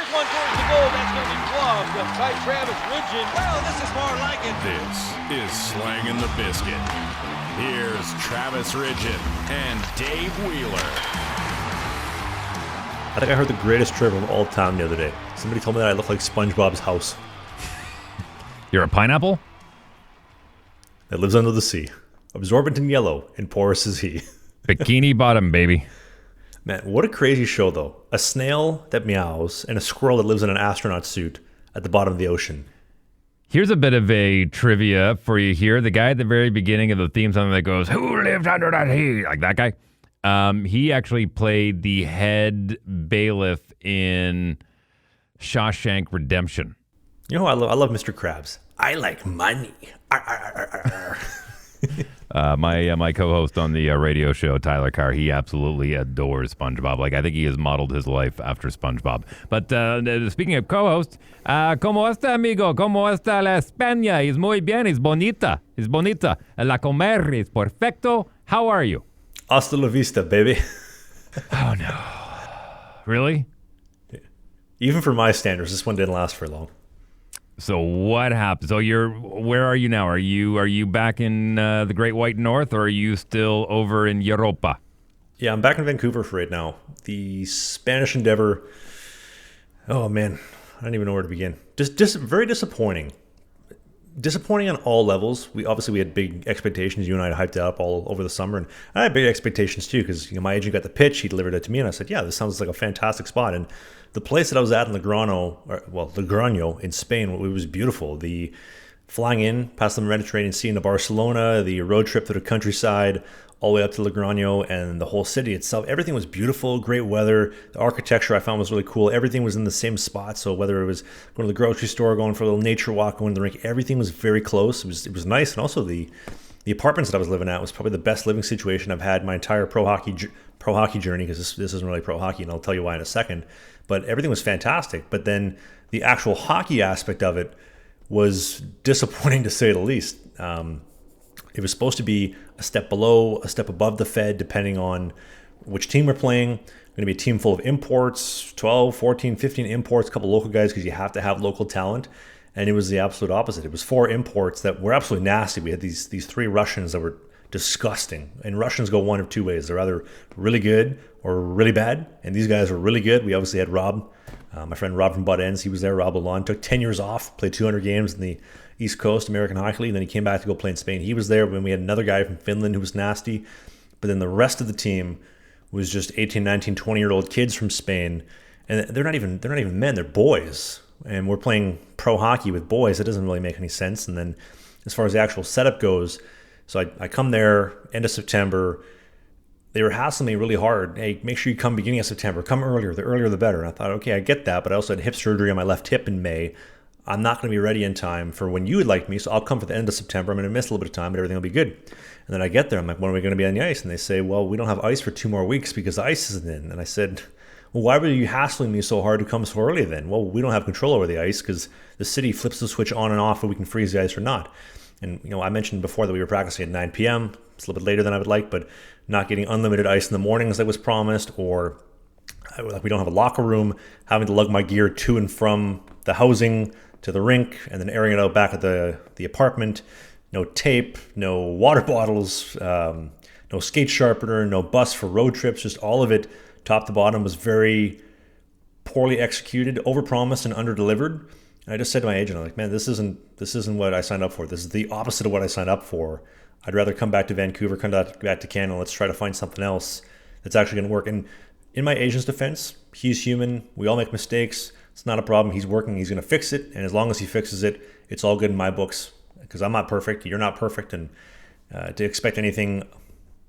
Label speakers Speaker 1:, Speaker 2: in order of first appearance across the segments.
Speaker 1: Here's one towards the goal. That's going to be gloved by Travis Ridgen. Well, this is more like it.
Speaker 2: This is Slangin The Bizkit. Here's Travis Ridgen and Dave Wheeler.
Speaker 3: I think I heard the greatest trip of all time the other day. Somebody told me that I look like SpongeBob's house.
Speaker 4: You're a pineapple?
Speaker 3: That lives under the sea. Absorbent and yellow, and porous is he.
Speaker 4: Bikini bottom, baby.
Speaker 3: Man, what a crazy show, though. A snail that meows and a squirrel that lives in an astronaut suit at the bottom of the ocean.
Speaker 4: Here's a bit of a trivia for you here. The guy at the very beginning of the theme song that goes, "Who lived under that heat?" Like that guy. He actually played the head bailiff in Shawshank Redemption.
Speaker 3: You know, I love Mr. Krabs. I like money.
Speaker 4: My co-host on the radio show, Tyler Carr, he absolutely adores SpongeBob. Like, I think he has modeled his life after SpongeBob. But speaking of co-hosts, ¿cómo está, amigo? ¿Cómo está la España? Es muy bien. Es bonita. Es bonita. La comer es perfecto. How are you?
Speaker 3: Hasta la vista, baby.
Speaker 4: Oh, no. Really?
Speaker 3: Even for my standards, this one didn't last for long.
Speaker 4: So what happened? So where are you now? Are you back in the Great White North, or are you still over in Europa?
Speaker 3: Yeah, I'm back in Vancouver for right now. The Spanish endeavor. Oh man, I don't even know where to begin. Just very disappointing. Disappointing on all levels. We had big expectations. You and I hyped it up all over the summer, and I had big expectations too because my agent got the pitch. He delivered it to me, and I said, "Yeah, this sounds like a fantastic spot." And the place that I was at in Logroño in Spain, it was beautiful. The flying in past the Mediterranean Sea into Barcelona, the road trip through the countryside, all the way up to Logroño, and the whole city itself. Everything was beautiful, great weather. The architecture I found was really cool. Everything was in the same spot. So whether it was going to the grocery store, going for a little nature walk, going to the rink, everything was very close. It was nice. And also the apartments that I was living at was probably the best living situation I've had my entire pro hockey journey, because this isn't really pro hockey, and I'll tell you why in a second. But everything was fantastic. But then the actual hockey aspect of it was disappointing to say the least. It was supposed to be a step below, a step above the Fed, depending on which team we're playing. Going to be a team full of imports, 12, 14, 15 imports, a couple local guys, because you have to have local talent. And it was the absolute opposite. It was 4 imports that were absolutely nasty. We had these 3 Russians that were disgusting. And Russians go one of 2 ways. They're either really good or really bad. And these guys were really good. We obviously had Rob, my friend Rob from Butt Ends. He was there. Rob Lalonde took 10 years off, played 200 games in the East Coast American Hockey League, and then he came back to go play in Spain. He was there when we had another guy from Finland who was nasty. But then the rest of the team was just 18, 19, 20-year-old kids from Spain. And they're not even men, they're boys. And we're playing pro hockey with boys. It doesn't really make any sense. And then as far as the actual setup goes, so I come there end of September. They were hassling me really hard. Hey, make sure you come beginning of September. Come earlier. The earlier the better. And I thought, okay, I get that. But I also had hip surgery on my left hip in May. I'm not going to be ready in time for when you would like me, so I'll come for the end of September. I'm going to miss a little bit of time, but everything will be good. And then I get there. I'm like, when are we going to be on the ice? And they say, well, we don't have ice for 2 more weeks because the ice isn't in. And I said, well, why were you hassling me so hard to come so early then? Well, we don't have control over the ice because the city flips the switch on and off and we can freeze the ice or not. And, I mentioned before that we were practicing at 9 p.m. It's a little bit later than I would like, but not getting unlimited ice in the mornings that was promised, or like we don't have a locker room, having to lug my gear to and from the housing to the rink and then airing it out back at the apartment. No tape, no water bottles, no skate sharpener, no bus for road trips. Just all of it, top to bottom, was very poorly executed, overpromised and underdelivered. And I just said to my agent, I'm like, man, this isn't what I signed up for. This is the opposite of what I signed up for. I'd rather come back to Vancouver, come back to Canada. Let's try to find something else that's actually going to work. And in my agent's defense, he's human. We all make mistakes. It's not a problem. He's working. He's going to fix it. And as long as he fixes it, it's all good in my books, because I'm not perfect. You're not perfect. And to expect anything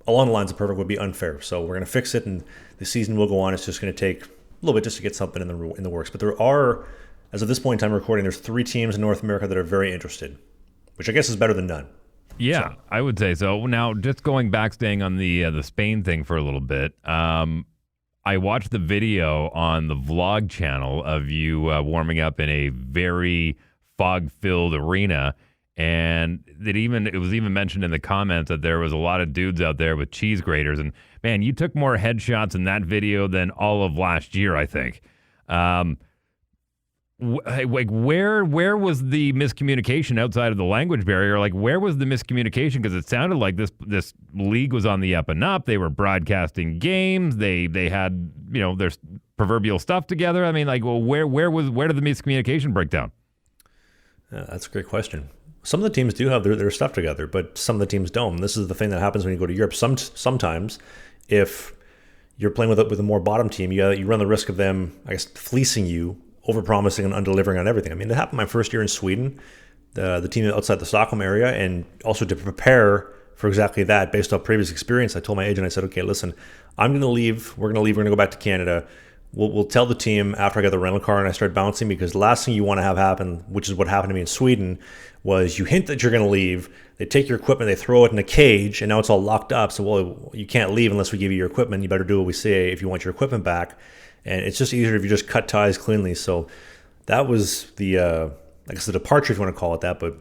Speaker 3: along the lines of perfect would be unfair. So we're going to fix it, and the season will go on. It's just going to take a little bit just to get something in the works. But there are, as of this point in time recording, there's 3 teams in North America that are very interested, which I guess is better than none.
Speaker 4: Yeah, so I would say so. Now, just going back, staying on the Spain thing for a little bit, I watched the video on the vlog channel of you warming up in a very fog-filled arena, and it was even mentioned in the comments that there was a lot of dudes out there with cheese graters, and man, you took more headshots in that video than all of last year, I think. like where was the miscommunication outside of the language barrier? Like where was the miscommunication? Because it sounded like this league was on the up and up. They were broadcasting games. They had their proverbial stuff together. I mean, like, well, where did the miscommunication break down?
Speaker 3: Yeah, that's a great question. Some of the teams do have their stuff together, but some of the teams don't. And this is the thing that happens when you go to Europe. Sometimes, if you're playing with a more bottom team, you run the risk of them, I guess, fleecing you, over-promising and under-delivering on everything. I mean, it happened my first year in Sweden, the team outside the Stockholm area, and also to prepare for exactly that based off previous experience. I told my agent, I said, okay, listen, I'm going to leave. We're going to go back to Canada. We'll tell the team after I got the rental car and I start bouncing, because the last thing you want to have happen, which is what happened to me in Sweden, was you hint that you're going to leave. They take your equipment, they throw it in a cage, and now it's all locked up. So, well, you can't leave unless we give you your equipment. You better do what we say if you want your equipment back. And it's just easier if you just cut ties cleanly. So that was the, I guess, the departure, if you want to call it that. But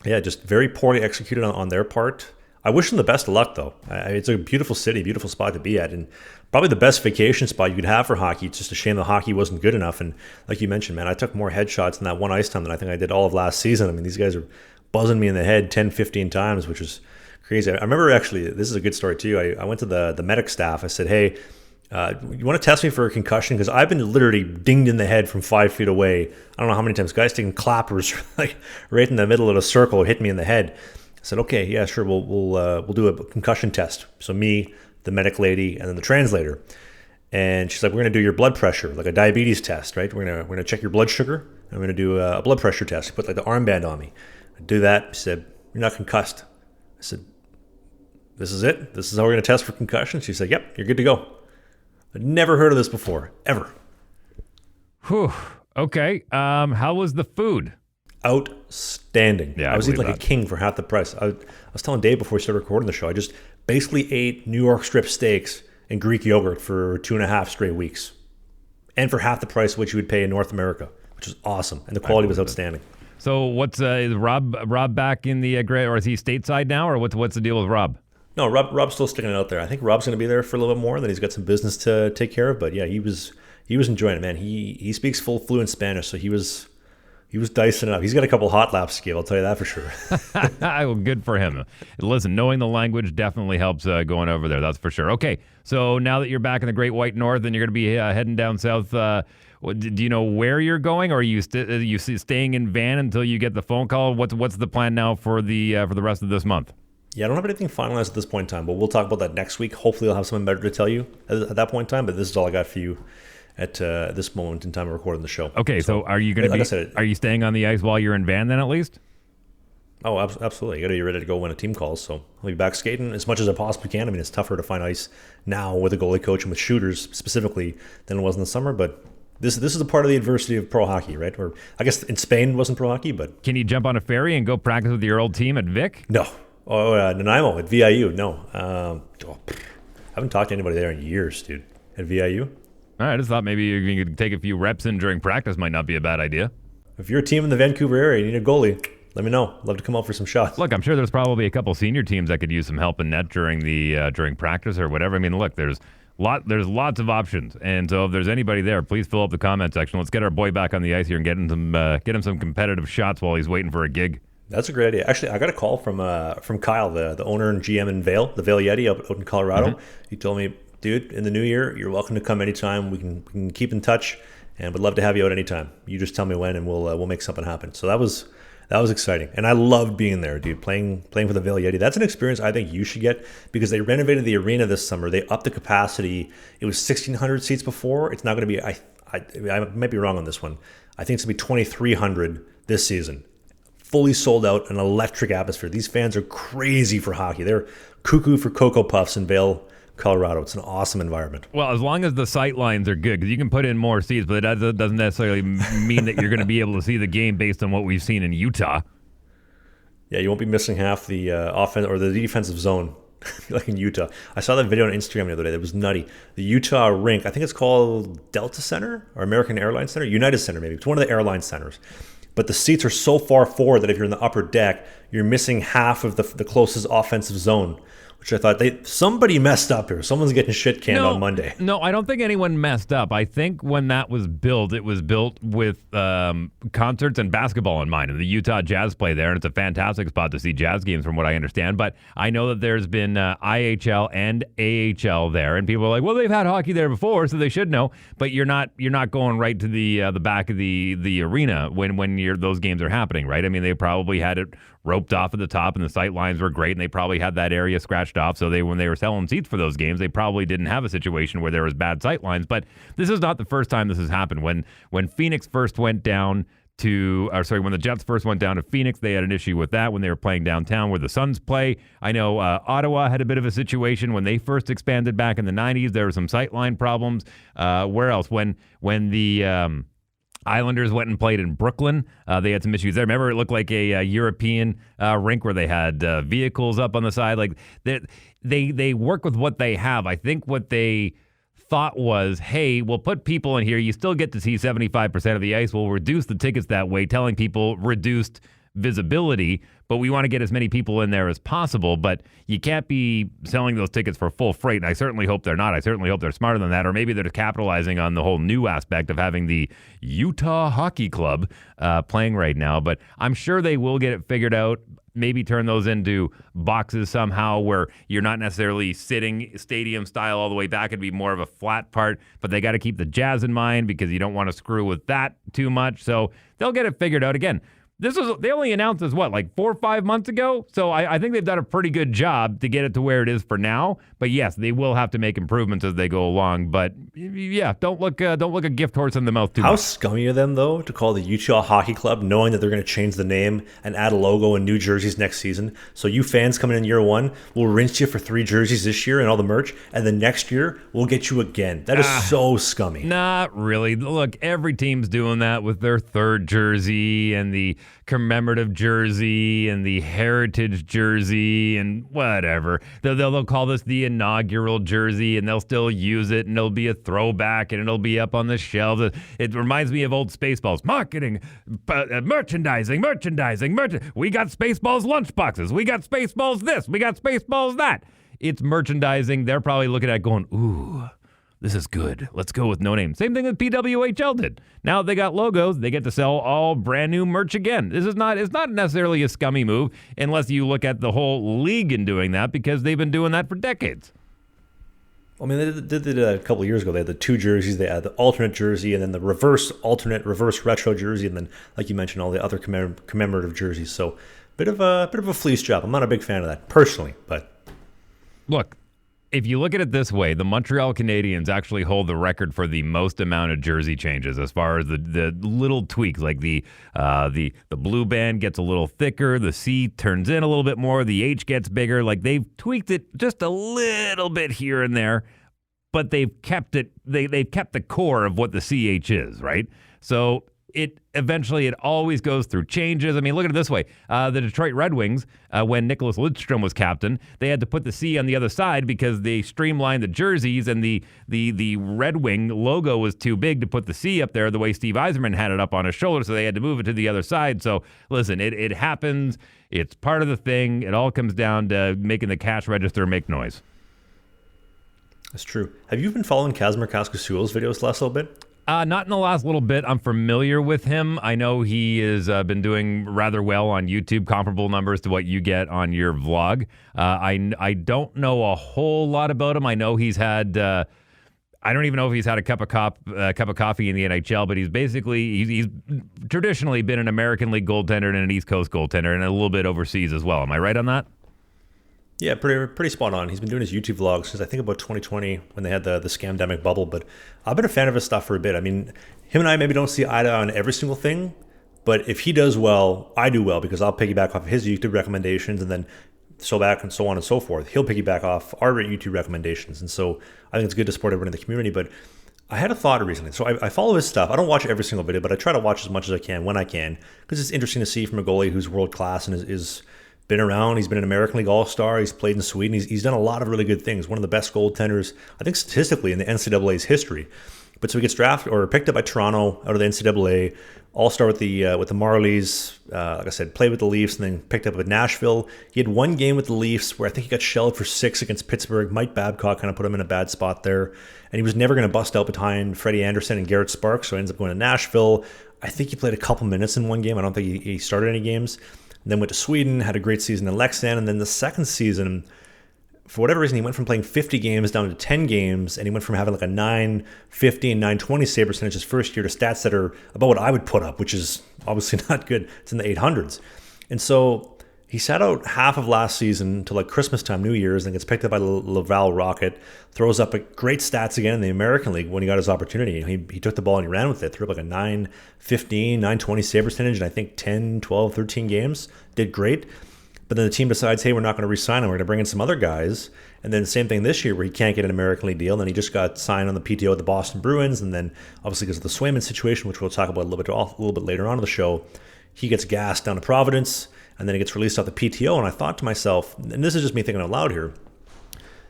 Speaker 3: yeah, just very poorly executed on their part. I wish them the best of luck, though. It's a beautiful city, beautiful spot to be at, and probably the best vacation spot you could have for hockey. It's just a shame the hockey wasn't good enough. And like you mentioned, man, I took more headshots in that one ice time than I think I did all of last season. I mean, these guys are buzzing me in the head 10, 15 times, which is crazy. I remember, actually, this is a good story too. I went to the medic staff. I said, hey, you want to test me for a concussion? Because I've been literally dinged in the head from 5 feet away. I don't know how many times. Guys taking clappers like right in the middle of a circle hit me in the head. I said, okay, yeah, sure, we'll do a concussion test. So me, the medic lady, and then the translator. And she's like, we're going to do your blood pressure, like a diabetes test, right? We're gonna check your blood sugar, and we're going to do a blood pressure test. She put like the armband on me. I do that. She said, you're not concussed. I said, this is it? This is how we're going to test for concussion? She said, yep, you're good to go. I'd never heard of this before, ever.
Speaker 4: Whew. Okay. How was the food?
Speaker 3: Outstanding.
Speaker 4: Yeah,
Speaker 3: I was eating like
Speaker 4: that.
Speaker 3: a king for half the price. I was telling Dave before we started recording the show, I just basically ate New York strip steaks and Greek yogurt for 2.5 straight weeks. And for half the price of what you would pay in North America, which was awesome. And the quality was outstanding.
Speaker 4: So what's is Rob back in the great, or is he stateside now, or what's the deal with Rob?
Speaker 3: No, Rob's still sticking it out there. I think Rob's going to be there for a little bit more. Then he's got some business to take care of. But yeah, he was enjoying it, man. He speaks full fluent Spanish, so he was dicing it up. He's got a couple hot laps to give, I'll tell you that for sure.
Speaker 4: Well, good for him. Listen, knowing the language definitely helps going over there. That's for sure. Okay, so now that you're back in the Great White North and you're going to be heading down south, do you know where you're going, or are you staying in van until you get the phone call? What's the plan now for the rest of this month?
Speaker 3: Yeah, I don't have anything finalized at this point in time, but we'll talk about that next week. Hopefully I'll have something better to tell you at that point in time, but this is all I got for you at this moment in time of recording the show.
Speaker 4: Okay, so are you going to be? Are you staying on the ice while you're in van then, at least?
Speaker 3: Oh, absolutely. You got to be ready to go when a team calls. So I'll be back skating as much as I possibly can. I mean, it's tougher to find ice now with a goalie coach and with shooters specifically than it was in the summer. But this is a part of the adversity of pro hockey, right? Or I guess in Spain it wasn't pro hockey, but
Speaker 4: can you jump on a ferry and go practice with your old team at Vic?
Speaker 3: No. Nanaimo at VIU. No. I haven't talked to anybody there in years, dude. At VIU.
Speaker 4: All right, I just thought maybe you could take a few reps in during practice. Might not be a bad idea.
Speaker 3: If you're a team in the Vancouver area, you need a goalie, let me know. Love to come out for some shots.
Speaker 4: Look, I'm sure there's probably a couple senior teams that could use some help in net during practice or whatever. I mean, look, there's lots of options, and so if there's anybody there, please fill up the comment section. Let's get our boy back on the ice here and get him some competitive shots while he's waiting for a gig. That's a great idea. Actually, I got a call from Kyle, the owner and GM in Vail, the Vail Yeti out in Colorado. Mm-hmm. He told me, dude, in the new year, you're welcome to come anytime. We can keep in touch, and would love to have you out anytime. You just tell me when, and we'll make something happen. So that was exciting, and I loved being there, dude. Playing for the Vail Yeti. That's an experience I think you should get, because they renovated the arena this summer. They upped the capacity. It was 1,600 seats before. It's not going to be. I might be wrong on this one. I think it's going to be 2,300 this season. Fully sold out, an electric atmosphere. These fans are crazy for hockey. They're cuckoo for Cocoa Puffs in Vail, Colorado. It's an awesome environment. Well, as long as the sight lines are good, because you can put in more seats, but that doesn't necessarily mean that you're going to be able to see the game based on what we've seen in Utah. Yeah, you won't be missing half the offense or the defensive zone like in Utah. I saw that video on Instagram the other day. That was nutty. The Utah rink, I think it's called Delta Center or American Airlines Center, United Center maybe. It's one of the airline centers. But the seats are so far forward that if you're in the upper deck, you're missing half of the closest offensive zone,
Speaker 3: which I thought somebody messed up here. Someone's getting shit canned on Monday.
Speaker 4: No, I don't think anyone messed up. I think when that was built, it was built with concerts and basketball in mind. And the Utah Jazz play there, and it's a fantastic spot to see Jazz games from what I understand. But I know that there's been IHL and AHL there, and people are like, well, they've had hockey there before, so they should know. But you're not going right to the back of the arena when those games are happening, right? I mean, they probably had it roped off at the top, and the sight lines were great, and they probably had that area scratched off. So when they were selling seats for those games, they probably didn't have a situation where there was bad sight lines. But this is not the first time this has happened. When Phoenix first went down when the Jets first went down to Phoenix, they had an issue with that when they were playing downtown where the Suns play. I know Ottawa had a bit of a situation when they first expanded back in the 90s. There were some sightline problems. Where else? When the Islanders went and played in Brooklyn, they had some issues there. Remember, it looked like a European rink where they had vehicles up on the side. Like they work with what they have. I think what they thought was, hey, we'll put people in here. You still get to see 75% of the ice. We'll reduce the tickets that way, telling people reduced visibility, but we want to get as many people in there as possible. But you can't be selling those tickets for full freight, and I certainly hope they're not. I certainly hope they're smarter than that, or maybe they're capitalizing on the whole new aspect of having the Utah Hockey Club playing right now. But I'm sure they will get it figured out. Maybe turn those into boxes somehow where you're not necessarily sitting stadium style all the way back. It'd be more of a flat part, but they got to keep the Jazz in mind because you don't want to screw with that too much. So they'll get it figured out. Again, they only announced this, like 4 or 5 months ago? So I think they've done a pretty good job to get it to where it is for now. But yes, they will have to make improvements as they go along. But yeah, don't look a gift horse in the mouth too much.
Speaker 3: How scummy of them, though, to call the Utah Hockey Club, knowing that they're going to change the name and add a logo and new jerseys next season. So you fans coming in year one, we'll rinse you for 3 jerseys this year and all the merch. And then next year, we'll get you again. That is so scummy.
Speaker 4: Not really. Look, every team's doing that with their 3rd jersey and the commemorative jersey and the heritage jersey and whatever. They'll call this the inaugural jersey, and they'll still use it, and it'll be a throwback, and it'll be up on the shelves. It reminds me of old Spaceballs. Marketing, merchandising. We got Spaceballs lunchboxes. We got Spaceballs this. We got Spaceballs that. It's merchandising. They're probably looking at it going, ooh, this is good. Let's go with no name. Same thing that PWHL did. Now they got logos. They get to sell all brand new merch again. It's not necessarily a scummy move unless you look at the whole league in doing that, because they've been doing that for decades.
Speaker 3: I mean, they did it a couple of years ago. They had the 2 jerseys. They had the alternate jersey and then the reverse retro jersey, and then, like you mentioned, all the other commemorative jerseys. So, bit of a fleece job. I'm not a big fan of that personally, but
Speaker 4: look. If you look at it this way, the Montreal Canadiens actually hold the record for the most amount of jersey changes as far as the little tweaks, like the blue band gets a little thicker, the C turns in a little bit more, the H gets bigger. Like they've tweaked it just a little bit here and there, but they've kept it. They've kept the core of what the CH is, right? So it always goes through changes. I mean, look at it this way. The Detroit Red Wings, when Nicholas Lidstrom was captain, they had to put the C on the other side because they streamlined the jerseys, and the Red Wing logo was too big to put the C up there the way Steve Yzerman had it up on his shoulder, so they had to move it to the other side. So listen, it happens. It's part of the thing. It all comes down to making the cash register make noise.
Speaker 3: That's true. Have you been following Kasimir Kaskisuo's videos the last little bit?
Speaker 4: Not in the last little bit. I'm familiar with him. I know he has been doing rather well on YouTube, comparable numbers to what you get on your vlog. I don't know a whole lot about him. I know he's had. I don't even know if he's had a cup of coffee in the NHL, but he's traditionally been an American League goaltender and an East Coast goaltender, and a little bit overseas as well. Am I right on that?
Speaker 3: Yeah, pretty spot on. He's been doing his YouTube vlogs since I think about 2020 when they had the scamdemic bubble, but I've been a fan of his stuff for a bit. I mean, him and I maybe don't see eye to eye on every single thing, but if he does well, I do well, because I'll piggyback off of his YouTube recommendations, and then so back and so on and so forth. He'll piggyback off our YouTube recommendations, and so I think it's good to support everyone in the community. But I had a thought recently. So I follow his stuff. I don't watch every single video, but I try to watch as much as I can when I can, because it's interesting to see from a goalie who's world class and is been around. He's been an American League All-Star. He's played in Sweden. He's done a lot of really good things. One of the best goaltenders, I think, statistically in the NCAA's history. But so he gets drafted or picked up by Toronto out of the NCAA. All-star with the Marlies. Like I said, played with the Leafs and then picked up with Nashville. He had one game with the Leafs where I think he got shelled for 6 against Pittsburgh. Mike Babcock kind of put him in a bad spot there. And he was never going to bust out behind Freddie Anderson and Garrett Sparks, so he ends up going to Nashville. I think he played a couple minutes in one game. I don't think he started any games. And then went to Sweden, had a great season in Leksand. And then the second season, for whatever reason, he went from playing 50 games down to 10 games, and he went from having like a 950 and 920 save percentage his first year to stats that are about what I would put up, which is obviously not good. It's in the 800s. And so he sat out half of last season to like Christmas time, New Year's, and gets picked up by the Laval Rocket, throws up great stats again in the American League when he got his opportunity. He took the ball and he ran with it, threw up like a 915, 920 save percentage, and I think 10, 12, 13 games. Did great. But then the team decides, hey, we're not going to re-sign him. We're going to bring in some other guys. And then same thing this year where he can't get an American League deal. And then he just got signed on the PTO with the Boston Bruins. And then obviously because of the Swayman situation, which we'll talk about a little bit later on in the show, he gets gassed down to Providence. And then he gets released off the PTO. And I thought to myself, and this is just me thinking out loud here,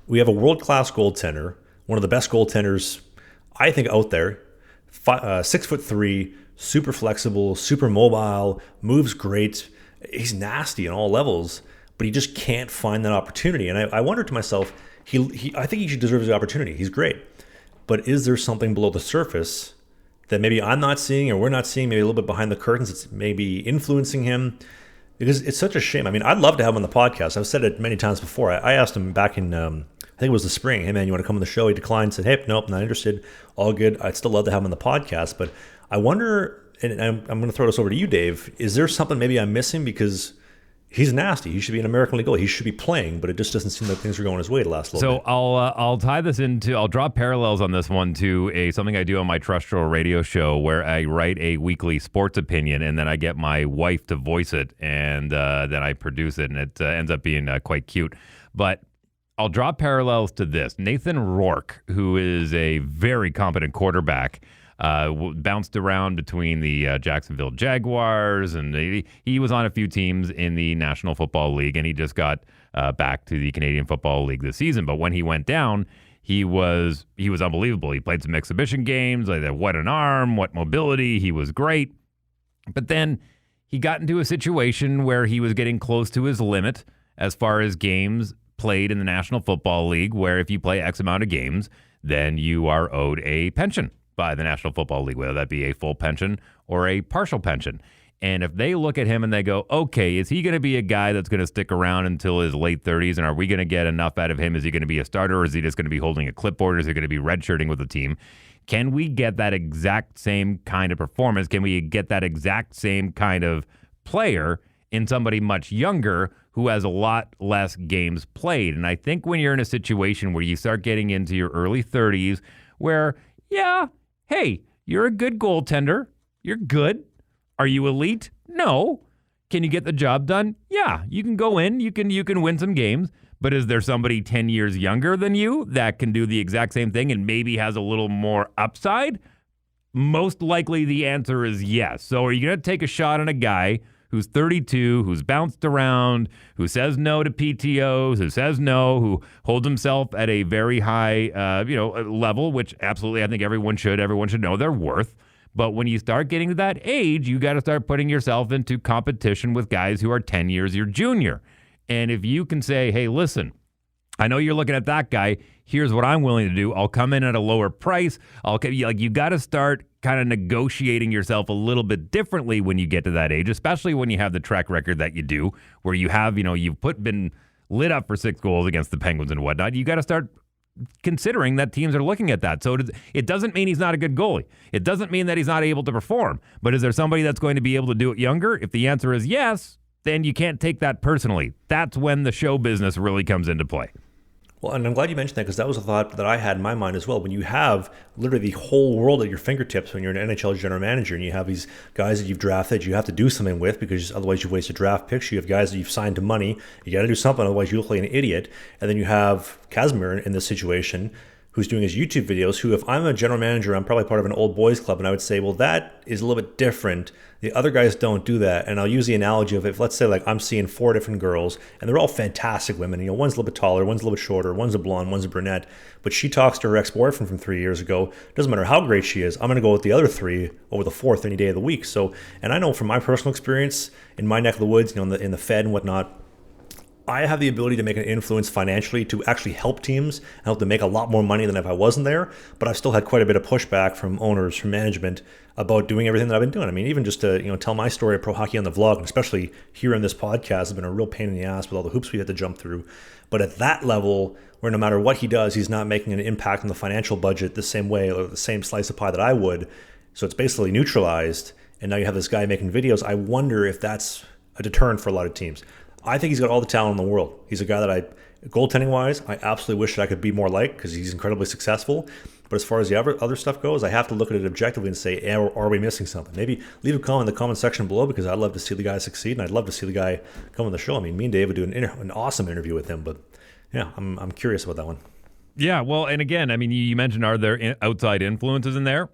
Speaker 3: we have a world-class goaltender, one of the best goaltenders, I think, out there, 6'3", super flexible, super mobile, moves great. He's nasty on all levels, but he just can't find that opportunity. And I wonder to myself, I think he deserves the opportunity. He's great. But is there something below the surface that maybe I'm not seeing or we're not seeing, maybe a little bit behind the curtains that's maybe influencing him? Because it's such a shame. I mean, I'd love to have him on the podcast. I've said it many times before. I asked him back in, I think it was the spring, hey, man, you want to come on the show? He declined, said, hey, nope, not interested. All good. I'd still love to have him on the podcast. But I wonder, and I'm going to throw this over to you, Dave, is there something maybe I'm missing? Because he's nasty. He should be an American League goalie. He should be playing, but it just doesn't seem like things are going his way the last little bit.
Speaker 4: So I'll tie this into, I'll draw parallels on this one to something I do on my terrestrial radio show where I write a weekly sports opinion and then I get my wife to voice it and then I produce it and it ends up being quite cute. But I'll draw parallels to this. Nathan Rourke, who is a very competent quarterback, bounced around between the Jacksonville Jaguars, and he was on a few teams in the National Football League, and he just got back to the Canadian Football League this season. But when he went down, he was unbelievable. He played some exhibition games. Like, what an arm, what mobility. He was great. But then he got into a situation where he was getting close to his limit as far as games played in the National Football League, where if you play X amount of games, then you are owed a pension by the National Football League, whether that be a full pension or a partial pension. And if they look at him and they go, okay, is he going to be a guy that's going to stick around until his late 30s? And are we going to get enough out of him? Is he going to be a starter, or is he just going to be holding a clipboard? Or is he going to be redshirting with the team? Can we get that exact same kind of performance? Can we get that exact same kind of player in somebody much younger who has a lot less games played? And I think when you're in a situation where you start getting into your early 30s where, yeah, hey, you're a good goaltender. You're good. Are you elite? No. Can you get the job done? Yeah, you can go in. You can win some games. But is there somebody 10 years younger than you that can do the exact same thing and maybe has a little more upside? Most likely the answer is yes. So are you going to take a shot on a guy who's 32, who's bounced around, who says no to PTOs, who says no, who holds himself at a very high level, which absolutely I think everyone should know their worth. But when you start getting to that age, you got to start putting yourself into competition with guys who are 10 years your junior. And if you can say, hey, listen, I know you're looking at that guy. Here's what I'm willing to do. I'll come in at a lower price. You got to start kind of negotiating yourself a little bit differently when you get to that age, especially when you have the track record that you do, where you have, you've been lit up for 6 goals against the Penguins and whatnot. You got to start considering that teams are looking at that. So it doesn't mean he's not a good goalie. It doesn't mean that he's not able to perform. But is there somebody that's going to be able to do it younger? If the answer is yes, then you can't take that personally. That's when the show business really comes into play.
Speaker 3: Well, and I'm glad you mentioned that, because that was a thought that I had in my mind as well. When you have literally the whole world at your fingertips when you're an NHL general manager, and you have these guys that you've drafted you have to do something with, because otherwise you've wasted draft picks. You have guys that you've signed to money. You got to do something, otherwise you look like an idiot. And then you have Kasimir in this situation who's doing his YouTube videos, who, if I'm a general manager, I'm probably part of an old boys club, and I would say, well, that is a little bit different. The other guys don't do that. And I'll use the analogy of, if let's say like I'm seeing 4 different girls and they're all fantastic women, you know, one's a little bit taller, one's a little bit shorter, one's a blonde, one's a brunette, but she talks to her ex-boyfriend from 3 years ago. Doesn't matter how great she is, I'm going to go with the other 3 over the 4th any day of the week. So, and I know from my personal experience in my neck of the woods, you know, in the Fed and whatnot, I have the ability to make an influence financially to actually help teams and help them make a lot more money than if I wasn't there. But I've still had quite a bit of pushback from owners, from management about doing everything that I've been doing. I mean, even just to, you know, tell my story of pro hockey on the vlog, and especially here on this podcast, has been a real pain in the ass with all the hoops we had to jump through. But at that level, where no matter what he does, he's not making an impact on the financial budget the same way or the same slice of pie that I would. So it's basically neutralized. And now you have this guy making videos. I wonder if that's a deterrent for a lot of teams. I think he's got all the talent in the world. He's a guy that goaltending-wise, I absolutely wish that I could be more like, because he's incredibly successful. But as far as the other stuff goes, I have to look at it objectively and say, are we missing something? Maybe leave a comment in the comment section below, because I'd love to see the guy succeed, and I'd love to see the guy come on the show. I mean, me and Dave would do an awesome interview with him, but yeah, I'm curious about that one.
Speaker 4: Yeah, well, and again, I mean, you mentioned, are there outside influences in there?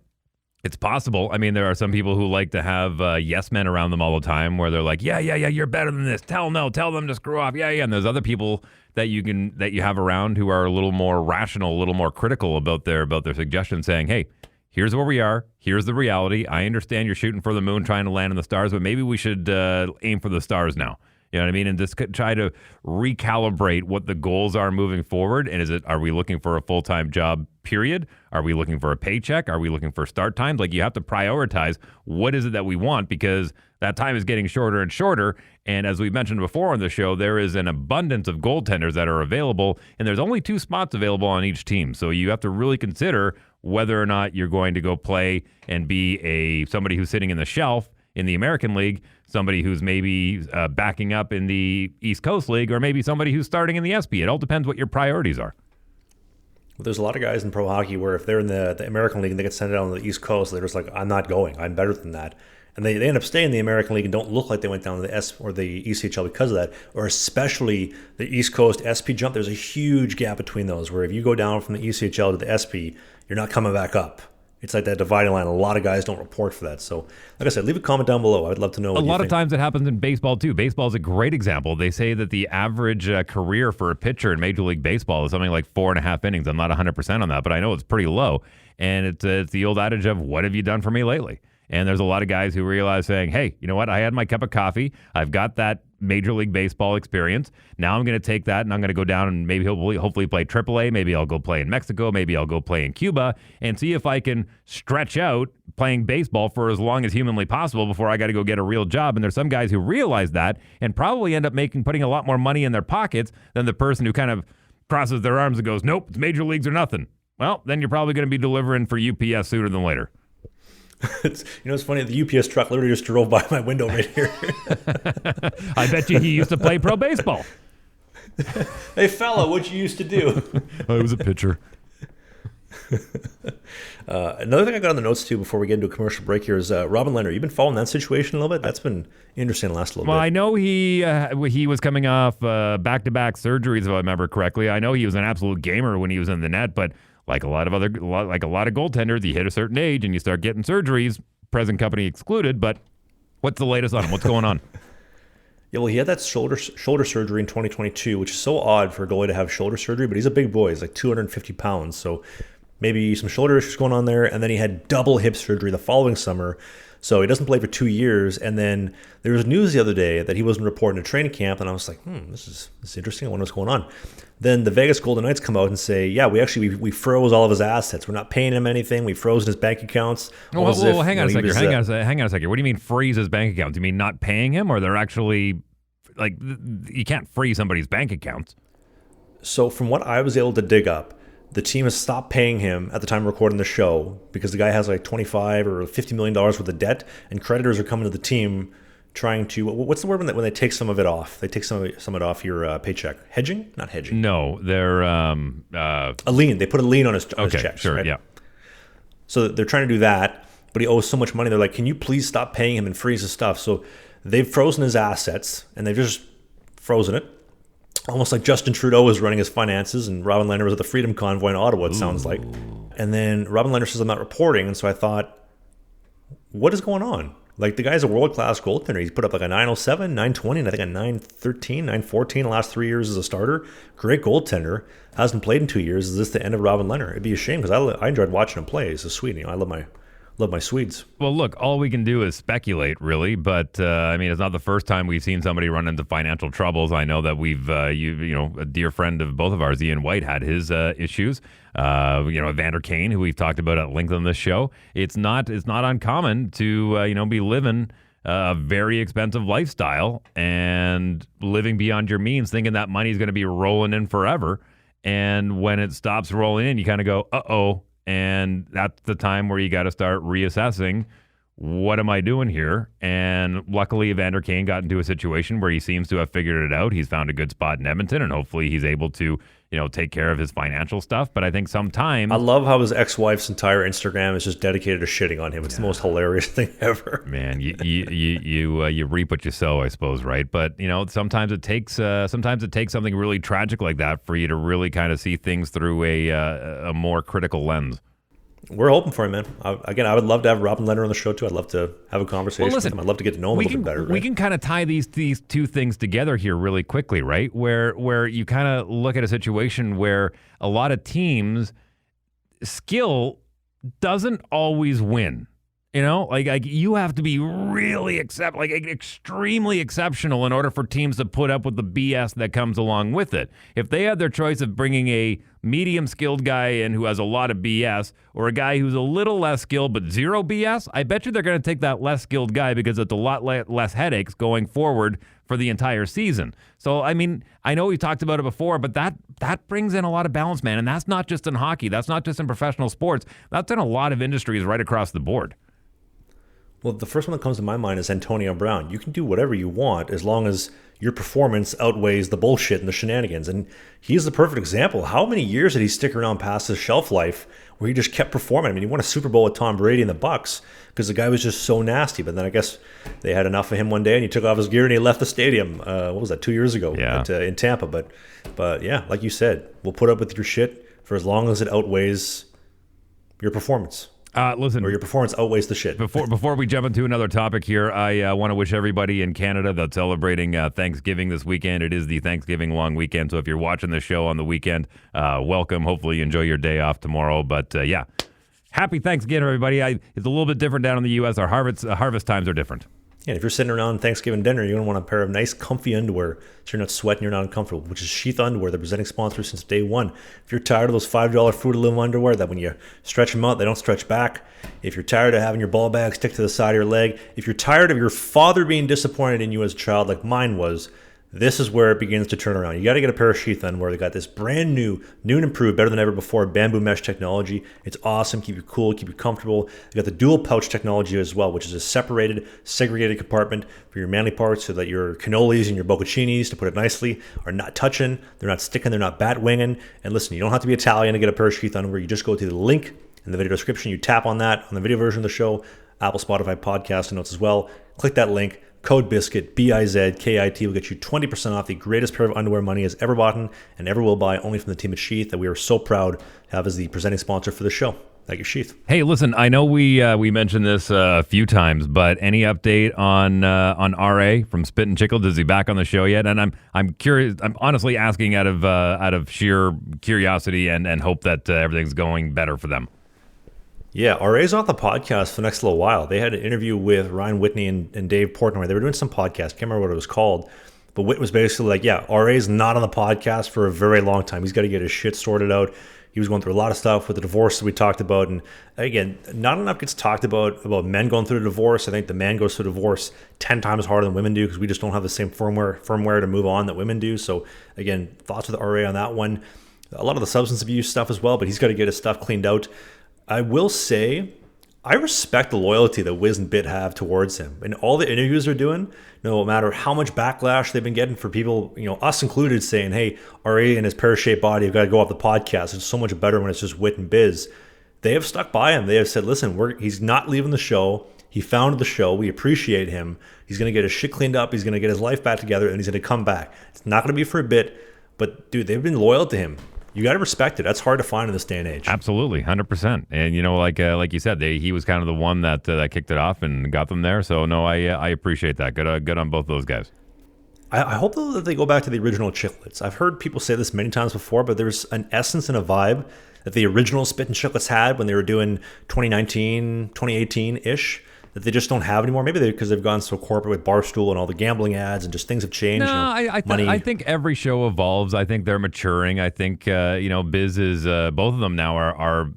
Speaker 4: It's possible. I mean, there are some people who like to have yes men around them all the time, where they're like, yeah, you're better than this. Tell them to screw off. Yeah. And there's other people that you have around who are a little more rational, a little more critical about their suggestions, saying, hey, here's where we are. Here's the reality. I understand you're shooting for the moon, trying to land in the stars, but maybe we should aim for the stars now. You know what I mean? And just try to recalibrate what the goals are moving forward. And are we looking for a full-time job, period? Are we looking for a paycheck? Are we looking for start times? Like, you have to prioritize what is it that we want, because that time is getting shorter and shorter. And as we mentioned before on the show, there is an abundance of goaltenders that are available, and there's only 2 spots available on each team. So you have to really consider whether or not you're going to go play and be somebody who's sitting in the shelf in the American League, somebody who's maybe backing up in the East Coast League, or maybe somebody who's starting in the SP. It all depends what your priorities are.
Speaker 3: Well, there's a lot of guys in pro hockey where if they're in the American League and they get sent out on the East Coast, they're just like, I'm not going. I'm better than that. And they end up staying in the American League and don't look like they went down to the S or the ECHL because of that, or especially the East Coast SP jump. There's a huge gap between those, where if you go down from the ECHL to the SP, you're not coming back up. It's like that dividing line. A lot of guys don't report for that. So, like I said, leave a comment down below. I'd love to know what you think.
Speaker 4: A lot of times it happens in baseball, too. Baseball is a great example. They say that the average career for a pitcher in Major League Baseball is something like 4.5 innings. I'm not 100% on that, but I know it's pretty low. And it's the old adage of, what have you done for me lately? And there's a lot of guys who realize, saying, hey, you know what? I had my cup of coffee. I've got that Major League Baseball experience. Now I'm going to take that and I'm going to go down and maybe hopefully play AAA. Maybe I'll go play in Mexico. Maybe I'll go play in Cuba and see if I can stretch out playing baseball for as long as humanly possible before I got to go get a real job. And there's some guys who realize that and probably end up putting a lot more money in their pockets than the person who kind of crosses their arms and goes, nope, it's major leagues or nothing. Well, then you're probably going to be delivering for UPS sooner than later.
Speaker 3: It's funny. The UPS truck literally just drove by my window right here.
Speaker 4: I bet you he used to play pro baseball.
Speaker 3: Hey, fella, what'd you used to do?
Speaker 4: I was a pitcher.
Speaker 3: Another thing I got on the notes, too, before we get into a commercial break here is Robin Lehner. You've been following that situation a little bit? That's been interesting the last little bit.
Speaker 4: Well, I know he was coming off back-to-back surgeries, if I remember correctly. I know he was an absolute gamer when he was in the net, but like a lot of goaltenders, you hit a certain age and you start getting surgeries, present company excluded. But what's the latest on him? What's going on?
Speaker 3: Yeah, well, he had that shoulder surgery in 2022, which is so odd for a goalie to have shoulder surgery, but he's a big boy. He's like 250 pounds, so maybe some shoulder issues going on there. And then he had double hip surgery the following summer, so he doesn't play for 2 years. And then there was news the other day that he wasn't reporting to training camp, and I was like, this is interesting. I wonder what's going on. Then the Vegas Golden Knights come out and say, yeah, we froze all of his assets. We're not paying him anything. We froze his bank accounts.
Speaker 4: Well, hang on a second. Hang on a second. What do you mean freeze his bank accounts? You mean not paying him, or they're actually, like, you can't freeze somebody's bank accounts?
Speaker 3: So from what I was able to dig up, the team has stopped paying him at the time of recording the show because the guy has like $25 or $50 million worth of debt, and creditors are coming to the team trying to, what's the word when they take some of it off? They take some of it off your paycheck. Hedging? Not hedging.
Speaker 4: No, they're
Speaker 3: a lien. They put a lien on his checks.
Speaker 4: Sure,
Speaker 3: right?
Speaker 4: yeah.
Speaker 3: So they're trying to do that, but he owes so much money. They're like, can you please stop paying him and freeze his stuff? So they've frozen his assets, and they've just frozen it. almost like Justin Trudeau was running his finances and Robin Lehner was at the Freedom Convoy in Ottawa, it sounds like. And then Robin Lehner says, I'm not reporting. And so I thought, what is going on? Like, the guy's a world-class goaltender. He's put up like a 907, 920, and I think a 913, 914 the last 3 years as a starter. Great goaltender. Hasn't played in 2 years. Is this the end of Robin Lehner? It'd be a shame because I enjoyed watching him play. He's a Swede. You know, I love my Swedes.
Speaker 4: Well, look, all we can do is speculate, really. But I mean, it's not the first time we've seen somebody run into financial troubles. I know that we've, you know, a dear friend of both of ours, Ian White, had his issues. You know, Evander Kane, who we've talked about at length on this show. It's not uncommon to you know, be living a very expensive lifestyle and living beyond your means, thinking that money's going to be rolling in forever. And when it stops rolling in, you kind of go, uh-oh. And that's the time where you got to start reassessing, what am I doing here? And luckily, Evander Kane got into a situation where he seems to have figured it out. He's found a good spot in Edmonton, and hopefully he's able to, you know, take care of his financial stuff. But I think sometimes...
Speaker 3: I love how his ex-wife's entire Instagram is just dedicated to shitting on him. It's the most hilarious thing ever.
Speaker 4: Man, you reap what you sow, I suppose, right? But, you know, sometimes it takes something really tragic like that for you to really kind of see things through a more critical lens.
Speaker 3: We're hoping for him, man. I would love to have Robin Lehner on the show, too. I'd love to have a conversation with him. I'd love to get to know him a little bit better. Right?
Speaker 4: We can kind of tie these two things together here really quickly, right? Where you kind of look at a situation where a lot of teams, skill doesn't always win. You know, like you have to be really extremely exceptional in order for teams to put up with the BS that comes along with it. If they had their choice of bringing a medium skilled guy in who has a lot of BS, or a guy who's a little less skilled but zero BS, I bet you they're going to take that less skilled guy because it's a lot less headaches going forward for the entire season. So, I mean, I know we talked about it before, but that brings in a lot of balance, man. And that's not just in hockey. That's not just in professional sports. That's in a lot of industries right across the board.
Speaker 3: Well, the first one that comes to my mind is Antonio Brown. You can do whatever you want as long as your performance outweighs the bullshit and the shenanigans. And he's the perfect example. How many years did he stick around past his shelf life where he just kept performing? I mean, he won a Super Bowl with Tom Brady and the Bucs because the guy was just so nasty. But then I guess they had enough of him one day and he took off his gear and he left the stadium. What was that, 2 years ago in Tampa? But yeah, like you said, we'll put up with your shit for as long as it outweighs your performance.
Speaker 4: Listen,
Speaker 3: or your performance outweighs the shit.
Speaker 4: Before we jump into another topic here, I want to wish everybody in Canada that's celebrating Thanksgiving this weekend. It is the Thanksgiving long weekend, so if you're watching the show on the weekend, welcome. Hopefully you enjoy your day off tomorrow. But yeah, happy Thanksgiving, everybody. It's a little bit different down in the U.S. Our harvest times are different.
Speaker 3: Yeah, if you're sitting around Thanksgiving dinner, you're going to want a pair of nice, comfy underwear so you're not sweating, you're not uncomfortable, which is Sheath Underwear, the presenting sponsor since day one. If you're tired of those $5 Fruit of Loom underwear that when you stretch them out, they don't stretch back. If you're tired of having your ball bag stick to the side of your leg. If you're tired of your father being disappointed in you as a child like mine was, this is where it begins to turn around. You got to get a pair of Sheath Underwear. They got this brand new and improved, better than ever before, bamboo mesh technology. It's awesome. Keep you cool, keep you comfortable. They got the dual pouch technology as well, which is a separated, segregated compartment for your manly parts so that your cannolis and your bocconcinis, to put it nicely, are not touching. They're not sticking. They're not bat winging. And listen, you don't have to be Italian to get a pair of Sheath Underwear. You just go to the link in the video description. You tap on that on the video version of the show, Apple, Spotify, podcast notes as well. Click that link. Code BIZKIT, BIZKIT, will get you 20% off the greatest pair of underwear money has ever bought and ever will buy, only from the team at Sheath that we are so proud to have as the presenting sponsor for the show. Thank you, Sheath.
Speaker 4: Hey, listen, I know we mentioned this a few times, but any update on RA from Spittin Chiclets? Is he back on the show yet? And I'm curious. I'm honestly asking out of sheer curiosity and hope that everything's going better for them.
Speaker 3: Yeah, RA's off the podcast for the next little while. They had an interview with Ryan Whitney and Dave Portnoy. They were doing some podcast. Can't remember what it was called. But Whit was basically like, yeah, RA's not on the podcast for a very long time. He's got to get his shit sorted out. He was going through a lot of stuff with the divorce that we talked about. And again, not enough gets talked about men going through a divorce. I think the man goes through a divorce 10 times harder than women do because we just don't have the same firmware to move on that women do. So again, thoughts with RA on that one. A lot of the substance abuse stuff as well, but he's got to get his stuff cleaned out. I will say, I respect the loyalty that Wiz and Bit have towards him. And all the interviews they're doing, no matter how much backlash they've been getting for people, us included, saying, hey, RA and his pear-shaped body have got to go off the podcast. It's so much better when it's just Wit and Biz. They have stuck by him. They have said, listen, he's not leaving the show. He founded the show. We appreciate him. He's going to get his shit cleaned up. He's going to get his life back together, and he's going to come back. It's not going to be for a bit, but dude, they've been loyal to him. You got to respect it. That's hard to find in this day and age.
Speaker 4: Absolutely, 100%. And like you said, he was kind of the one that kicked it off and got them there. So no, I appreciate that. Good on both those guys.
Speaker 3: I hope though that they go back to the original Chiclets. I've heard people say this many times before, but there's an essence and a vibe that the original Spittin Chiclets had when they were doing 2019, 2018-ish that they just don't have anymore. Maybe because they've gone so corporate with Barstool and all the gambling ads and just things have changed.
Speaker 4: No, I think every show evolves. I think they're maturing. I think, Biz is, both of them now are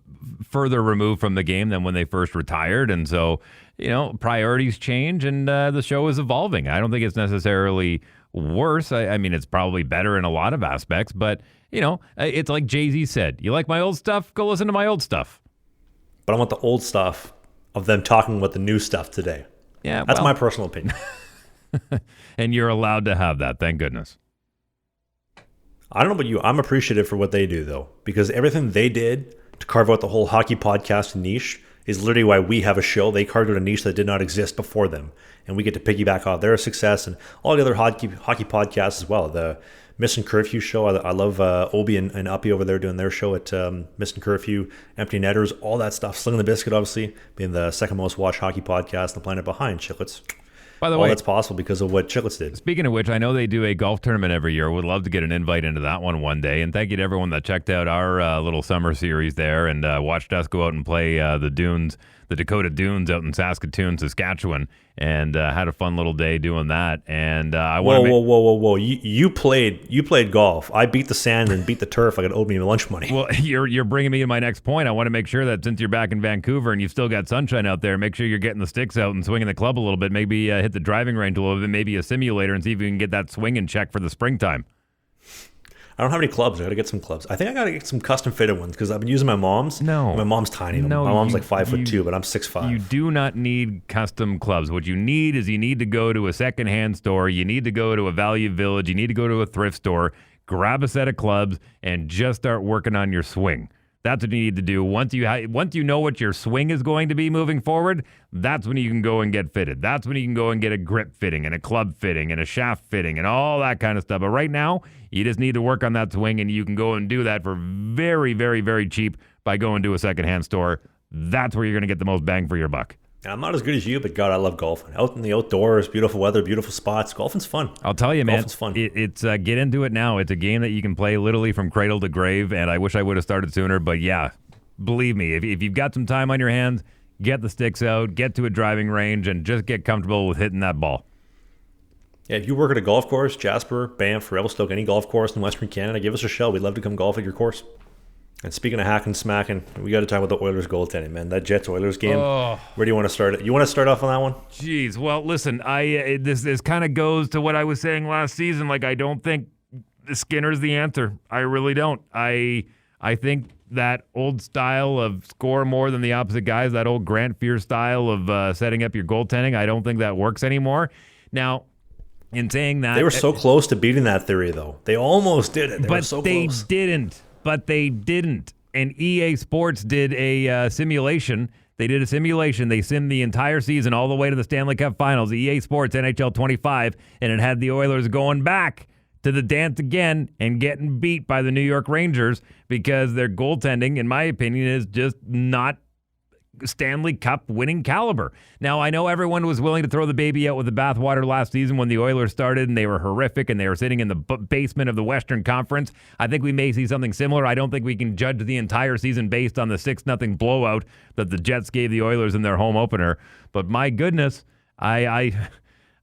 Speaker 4: further removed from the game than when they first retired. And so, priorities change and the show is evolving. I don't think it's necessarily worse. I mean, it's probably better in a lot of aspects, but, it's like Jay-Z said, you like my old stuff? Go listen to my old stuff.
Speaker 3: But I want the old stuff of them talking about the new stuff today.
Speaker 4: Yeah,
Speaker 3: that's my personal opinion.
Speaker 4: And you're allowed to have that, thank goodness.
Speaker 3: I don't know about you. I'm appreciative for what they do, though, because everything they did to carve out the whole hockey podcast niche is literally why we have a show. They carved out a niche that did not exist before them, and we get to piggyback off their success and all the other hockey podcasts as well. The Missing Curfew show, I love Obi and Uppy over there doing their show at Missing Curfew, Empty Netters, all that stuff. Slangin The Bizkit, obviously, being the second most watched hockey podcast on the planet behind Chiclets.
Speaker 4: By the way,
Speaker 3: that's possible because of what Chiclets did.
Speaker 4: Speaking of which, I know they do a golf tournament every year. Would love to get an invite into that one day. And thank you to everyone that checked out our little summer series there and watched us go out and play the Dunes, the Dakota Dunes out in Saskatoon, Saskatchewan, and had a fun little day doing that. And I want to
Speaker 3: whoa! You played golf. I beat the sand and beat the turf. I got owed me lunch money.
Speaker 4: Well, you're bringing me to my next point. I want to make sure that since you're back in Vancouver and you've still got sunshine out there, make sure you're getting the sticks out and swinging the club a little bit. Maybe hit the driving range a little bit, maybe a simulator, and see if you can get that swing in check for the springtime.
Speaker 3: I don't have any clubs. I got to get some clubs. I think I got to get some custom fitted ones because I've been using my mom's.
Speaker 4: No.
Speaker 3: My mom's tiny.
Speaker 4: No,
Speaker 3: my mom's like 5'2", but I'm 6'5".
Speaker 4: You do not need custom clubs. What you need is you need to go to a secondhand store. You need to go to a Value Village. You need to go to a thrift store, grab a set of clubs, and just start working on your swing. That's what you need to do. Once you know what your swing is going to be moving forward, that's when you can go and get fitted. That's when you can go and get a grip fitting and a club fitting and a shaft fitting and all that kind of stuff. But right now, you just need to work on that swing, and you can go and do that for very, very, very cheap by going to a secondhand store. That's where you're going to get the most bang for your buck.
Speaker 3: I'm not as good as you, but God, I love golfing. Out in the outdoors, beautiful weather, beautiful spots. Golfing's fun.
Speaker 4: I'll tell you, man.
Speaker 3: Golfing's fun.
Speaker 4: It's get into it now. It's a game that you can play literally from cradle to grave, and I wish I would have started sooner. But yeah, believe me, if you've got some time on your hands, get the sticks out, get to a driving range, and just get comfortable with hitting that ball.
Speaker 3: Yeah, if you work at a golf course, Jasper, Banff, Revelstoke, any golf course in Western Canada, give us a shout. We'd love to come golf at your course. And speaking of hacking, smacking, we got to talk about the Oilers goaltending, man. That Jets-Oilers game. Oh. Where do you want to start it? You want to start off on that one?
Speaker 4: Jeez. Well, listen, this kind of goes to what I was saying last season. Like, I don't think Skinner's the answer. I really don't. I think that old style of score more than the opposite guys, that old Grant Fuhr style of setting up your goaltending, I don't think that works anymore. Now, in saying that...
Speaker 3: They were so close to beating that theory, though. They almost did it. They were so close.
Speaker 4: But they didn't. And EA Sports did a simulation. They did a simulation. They simmed the entire season all the way to the Stanley Cup Finals, EA Sports NHL 25, and it had the Oilers going back to the dance again and getting beat by the New York Rangers because their goaltending, in my opinion, is just not Stanley Cup winning caliber. Now, I know everyone was willing to throw the baby out with the bathwater last season when the Oilers started and they were horrific and they were sitting in the basement of the Western Conference. I think we may see something similar. I don't think we can judge the entire season based on the 6-0 blowout that the Jets gave the Oilers in their home opener. But my goodness, I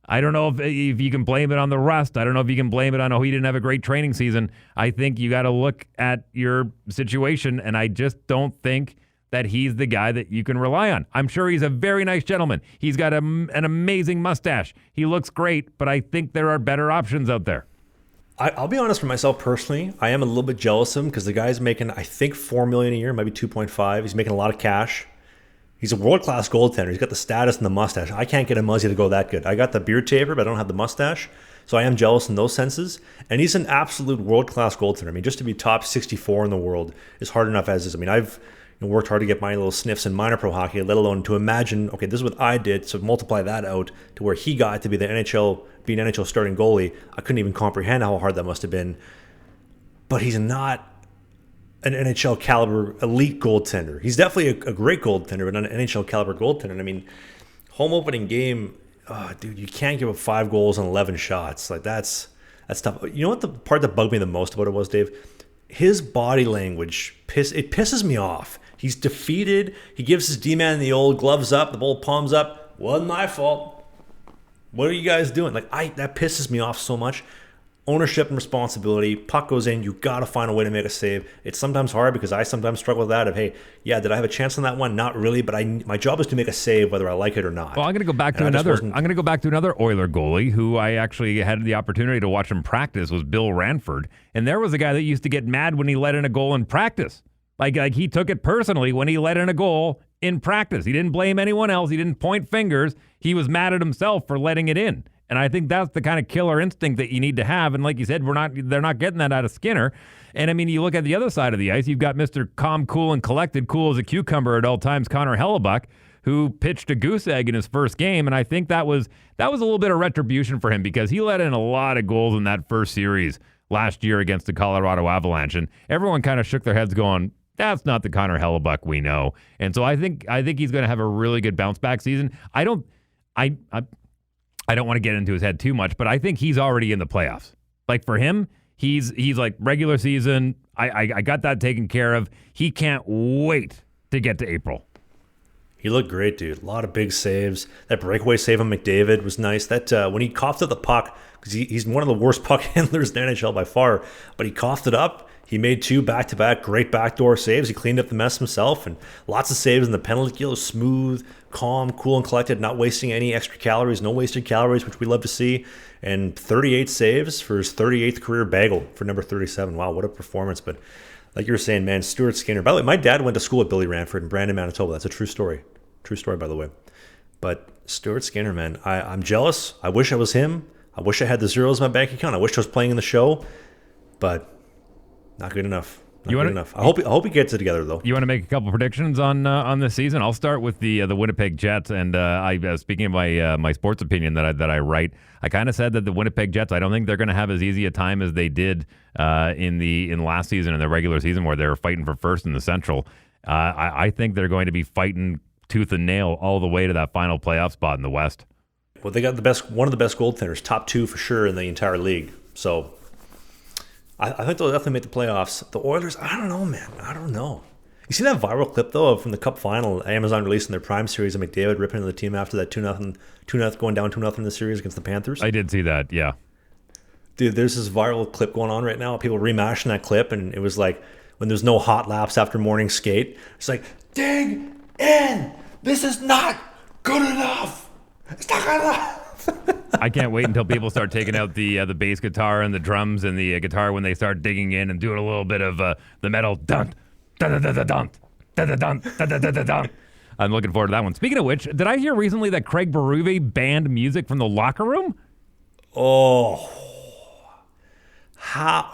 Speaker 4: don't know if you can blame it on the rust. I don't know if you can blame it on, he didn't have a great training season. I think you got to look at your situation, and I just don't think that he's the guy that you can rely on. I'm sure he's a very nice gentleman. He's got an amazing mustache. He looks great, but I think there are better options out there.
Speaker 3: I'll be honest for myself personally. I am a little bit jealous of him because the guy's making, I think, $4 million a year, maybe 2.5. He's making a lot of cash. He's a world-class goaltender. He's got the status and the mustache. I can't get a Muzzy to go that good. I got the beard taper, but I don't have the mustache. So I am jealous in those senses. And he's an absolute world-class goaltender. I mean, just to be top 64 in the world is hard enough as is. I mean, and worked hard to get my little sniffs in minor pro hockey, let alone to imagine, okay, this is what I did, so multiply that out to where he got to be the NHL, being NHL starting goalie. I couldn't even comprehend how hard that must have been. But he's not an NHL caliber elite goaltender. He's definitely a great goaltender, but not an NHL caliber goaltender. I mean, home opening game, dude, you can't give up 5 goals on 11 shots. Like that's tough. You know what the part that bugged me the most about it was, Dave? His body language, it pisses me off. He's defeated. He gives his D-man the old gloves up, the old palms up. Wasn't my fault. What are you guys doing? Like that pisses me off so much. Ownership and responsibility. Puck goes in. You got to find a way to make a save. It's sometimes hard because I sometimes struggle with that. Of hey, yeah, did I have a chance on that one? Not really, but my job is to make a save whether I like it or not.
Speaker 4: Well, I'm going to go back to another. I'm going to go back to another Oiler goalie who I actually had the opportunity to watch him practice. Was Bill Ranford, and there was a guy that used to get mad when he let in a goal in practice. Like he took it personally when he let in a goal in practice. He didn't blame anyone else. He didn't point fingers. He was mad at himself for letting it in. And I think that's the kind of killer instinct that you need to have. And like you said, they're not getting that out of Skinner. And I mean, you look at the other side of the ice, you've got Mr. Calm, cool, and collected, cool as a cucumber at all times, Connor Hellebuyck, who pitched a goose egg in his first game. And I think that was a little bit of retribution for him because he let in a lot of goals in that first series last year against the Colorado Avalanche. And everyone kind of shook their heads going, that's not the Connor Hellebuyck we know. And so I think he's going to have a really good bounce back season. I don't want to get into his head too much, but I think he's already in the playoffs. Like for him, he's like regular season. I got that taken care of. He can't wait to get to April.
Speaker 3: He looked great, dude. A lot of big saves. That breakaway save on McDavid was nice. That when he coughed up the puck, because he's one of the worst puck handlers in the NHL by far, but he coughed it up. He made 2 back-to-back great backdoor saves. He cleaned up the mess himself, and lots of saves in the penalty kill. Smooth, calm, cool, and collected, not wasting any extra calories, no wasted calories, which we love to see. And 38 saves for his 38th career bagel for number 37. Wow, what a performance. But like you were saying, man, Stuart Skinner. By the way, my dad went to school with Billy Ranford in Brandon, Manitoba. That's a true story. True story, by the way. But Stuart Skinner, man, I'm jealous. I wish I was him. I wish I had the zeros in my bank account. I wish I was playing in the show. But not good enough. Not good enough. I hope he gets it together, though.
Speaker 4: You want to make a couple predictions on this season? I'll start with the Winnipeg Jets. And speaking of my sports opinion that I write, I kind of said that the Winnipeg Jets, I don't think they're going to have as easy a time as they did in last season, in the regular season, where they were fighting for first in the Central. I think they're going to be fighting tooth and nail all the way to that final playoff spot in the West.
Speaker 3: Well, they got one of the best goaltenders, top 2 for sure in the entire league. So I think they'll definitely make the playoffs. The Oilers, I don't know, man. I don't know. You see that viral clip, though, from the Cup final, Amazon releasing their Prime series of McDavid ripping into the team after that 2-0, going down 2-0 in the series against the Panthers?
Speaker 4: I did see that, yeah.
Speaker 3: Dude, there's this viral clip going on right now. People remashing that clip, and it was like when there's no hot laps after morning skate. It's like, dig in! This is not good enough! It's not good enough!
Speaker 4: I can't wait until people start taking out the bass guitar and the drums and the guitar when they start digging in and doing a little bit of the metal dun dun dun dun dun dun dun dun dun dun. I'm looking forward to that one. Speaking of which, did I hear recently that Craig Berube banned music from the locker room?
Speaker 3: Oh, how?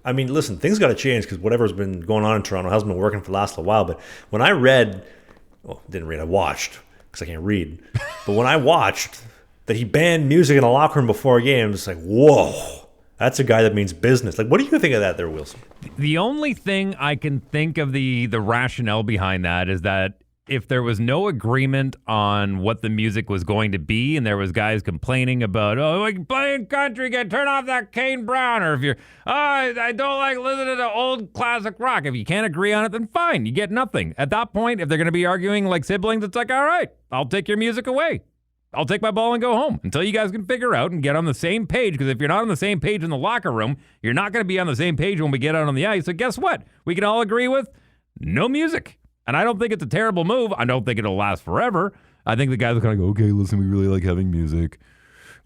Speaker 3: I mean, listen, things got to change because whatever's been going on in Toronto hasn't been working for the last little while. But when I I watched because I can't read. But when I watched that he banned music in the locker room before a game, it's like, whoa, that's a guy that means business. Like, what do you think of that there, Wilson?
Speaker 4: The only thing I can think of the rationale behind that is that if there was no agreement on what the music was going to be and there was guys complaining about, like playing country, turn off that Kane Brown, or if you're, I don't like listening to old classic rock. If you can't agree on it, then fine, you get nothing. At that point, if they're going to be arguing like siblings, it's like, all right, I'll take your music away. I'll take my ball and go home until you guys can figure out and get on the same page. Because if you're not on the same page in the locker room, you're not going to be on the same page when we get out on the ice. So guess what? We can all agree with no music. And I don't think it's a terrible move. I don't think it'll last forever. I think the guys will kind of go, okay, listen, we really like having music.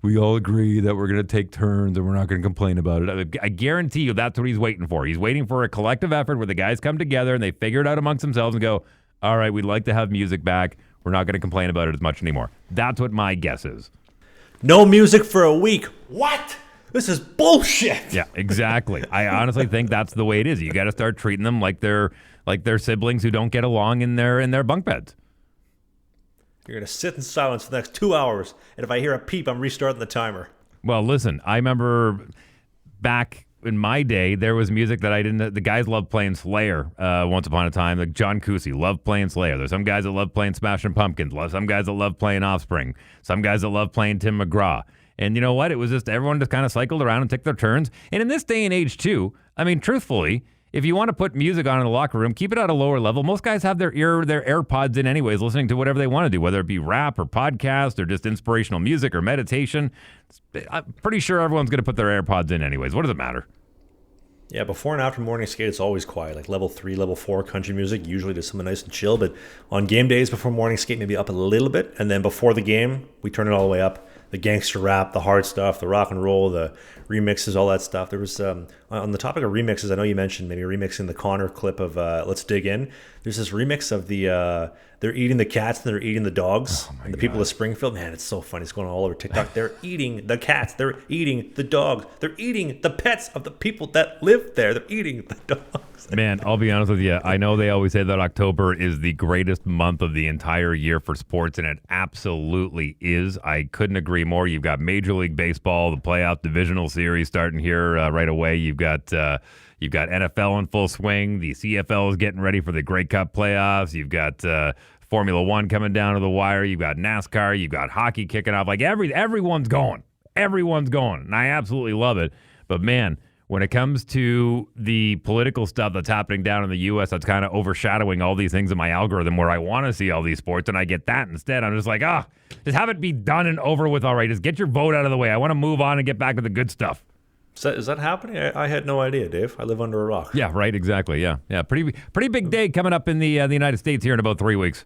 Speaker 4: We all agree that we're going to take turns and we're not going to complain about it. I guarantee you that's what he's waiting for. He's waiting for a collective effort where the guys come together and they figure it out amongst themselves and go, all right, we'd like to have music back. We're not going to complain about it as much anymore. That's what my guess is.
Speaker 3: No music for a week. What? This is bullshit.
Speaker 4: Yeah, exactly. I honestly think that's the way it is. You got to start treating them like they're like they're siblings who don't get along in their bunk beds.
Speaker 3: You're going to sit in silence for the next 2 hours, and if I hear a peep, I'm restarting the timer.
Speaker 4: Well, listen, I remember back in my day, there was music that I didn't. The guys loved playing Slayer once upon a time. Like John Cusi loved playing Slayer. There's some guys that love playing Smashing Pumpkins. Some guys that love playing Offspring. Some guys that love playing Tim McGraw. And you know what? It was just everyone just kind of cycled around and took their turns. And in this day and age, too, I mean, truthfully, if you want to put music on in the locker room, keep it at a lower level. Most guys have their AirPods in anyways, listening to whatever they want to do, whether it be rap or podcast or just inspirational music or meditation. I'm pretty sure everyone's going to put their AirPods in anyways. What does it matter?
Speaker 3: Yeah, before and after morning skate, it's always quiet. Like level 3, level 4 country music, usually to something nice and chill. But on game days before morning skate, maybe up a little bit. And then before the game, we turn it all the way up. The gangster rap, the hard stuff, the rock and roll, the remixes, all that stuff. There was, on the topic of remixes, I know you mentioned maybe remixing the Connor clip of Let's Dig In. There's this remix of the, they're eating the cats and they're eating the dogs. And the people of Springfield, man, it's so funny. It's going all over TikTok. They're eating the cats. They're eating the dogs. They're eating the pets of the people that live there. They're eating the dogs.
Speaker 4: Man, I'll be honest with you. I know they always say that October is the greatest month of the entire year for sports, and it absolutely is. I couldn't agree more. You've got Major League Baseball, the playoff divisional series starting here right away. You've got NFL in full swing. The CFL is getting ready for the Grey Cup playoffs. You've got Formula One coming down to the wire. You've got NASCAR. You've got hockey kicking off. Like everyone's going. Everyone's going, and I absolutely love it. But man, when it comes to the political stuff that's happening down in the U.S., that's kind of overshadowing all these things in my algorithm where I want to see all these sports, and I get that instead. I'm just like, just have it be done and over with already. Just get your vote out of the way. I want to move on and get back to the good stuff.
Speaker 3: Is that happening? I had no idea, Dave. I live under a rock.
Speaker 4: Yeah, right, exactly, yeah. Pretty big day coming up in the United States here in about 3 weeks.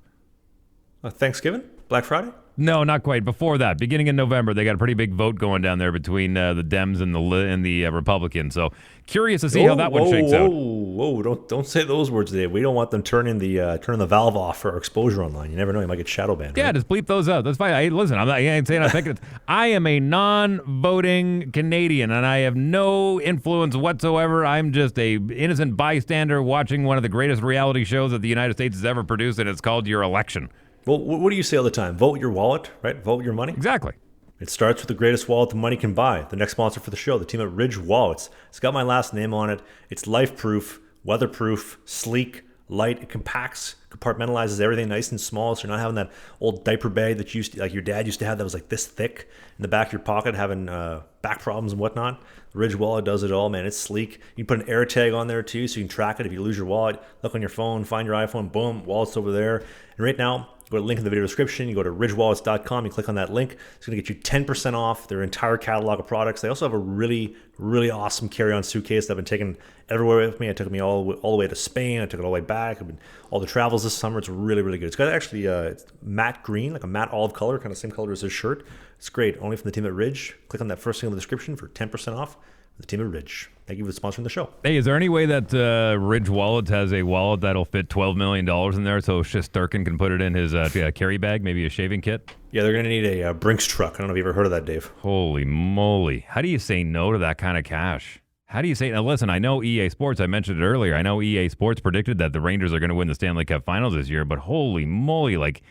Speaker 3: Thanksgiving? Black Friday?
Speaker 4: No, not quite. Before that, beginning in November, they got a pretty big vote going down there between the Dems and the Republicans. So curious to see how that one shakes out.
Speaker 3: Whoa! Don't say those words, Dave. We don't want them turning the valve off for our exposure online. You never know; you might get shadow banned.
Speaker 4: Yeah,
Speaker 3: right?
Speaker 4: Just bleep those out. That's fine. Listen, I ain't saying I think it. I am a non-voting Canadian, and I have no influence whatsoever. I'm just a innocent bystander watching one of the greatest reality shows that the United States has ever produced, and it's called Your Election.
Speaker 3: Well, what do you say all the time? Vote your wallet, right? Vote your money.
Speaker 4: Exactly.
Speaker 3: It starts with the greatest wallet the money can buy. The next sponsor for the show, the team at Ridge Wallets. It's got my last name on it. It's life-proof, weatherproof, sleek, light. It compacts, compartmentalizes everything nice and small, so you're not having that old diaper bag that your dad used to have that was like this thick in the back of your pocket, having back problems and whatnot. The Ridge Wallet does it all, man. It's sleek. You can put an air tag on there too, so you can track it. If you lose your wallet, look on your phone, find your iPhone, boom, wallet's over there. And right now, go to the link in the video description. You go to ridgewallets.com. You click on that link. It's going to get you 10% off their entire catalog of products. They also have a really, really awesome carry-on suitcase that I've been taking everywhere with me. It took me all the way to Spain. I took it all the way back. I've been all the travels this summer. It's really, really good. It's got actually it's matte green, like a matte olive color, kind of same color as his shirt. It's great. Only from the team at Ridge. Click on that first thing in the description for 10% off. The team at Ridge. Thank you for sponsoring the show.
Speaker 4: Hey, is there any way that Ridge Wallets has a wallet that'll fit $12 million in there so Shesterkin can put it in his carry bag, maybe a shaving kit?
Speaker 3: Yeah, they're going to need a Brinks truck. I don't know if you've ever heard of that, Dave.
Speaker 4: Holy moly. How do you say no to that kind of cash? How do you say, now listen, I know EA Sports, I mentioned it earlier, I know EA Sports predicted that the Rangers are going to win the Stanley Cup Finals this year, but holy moly, like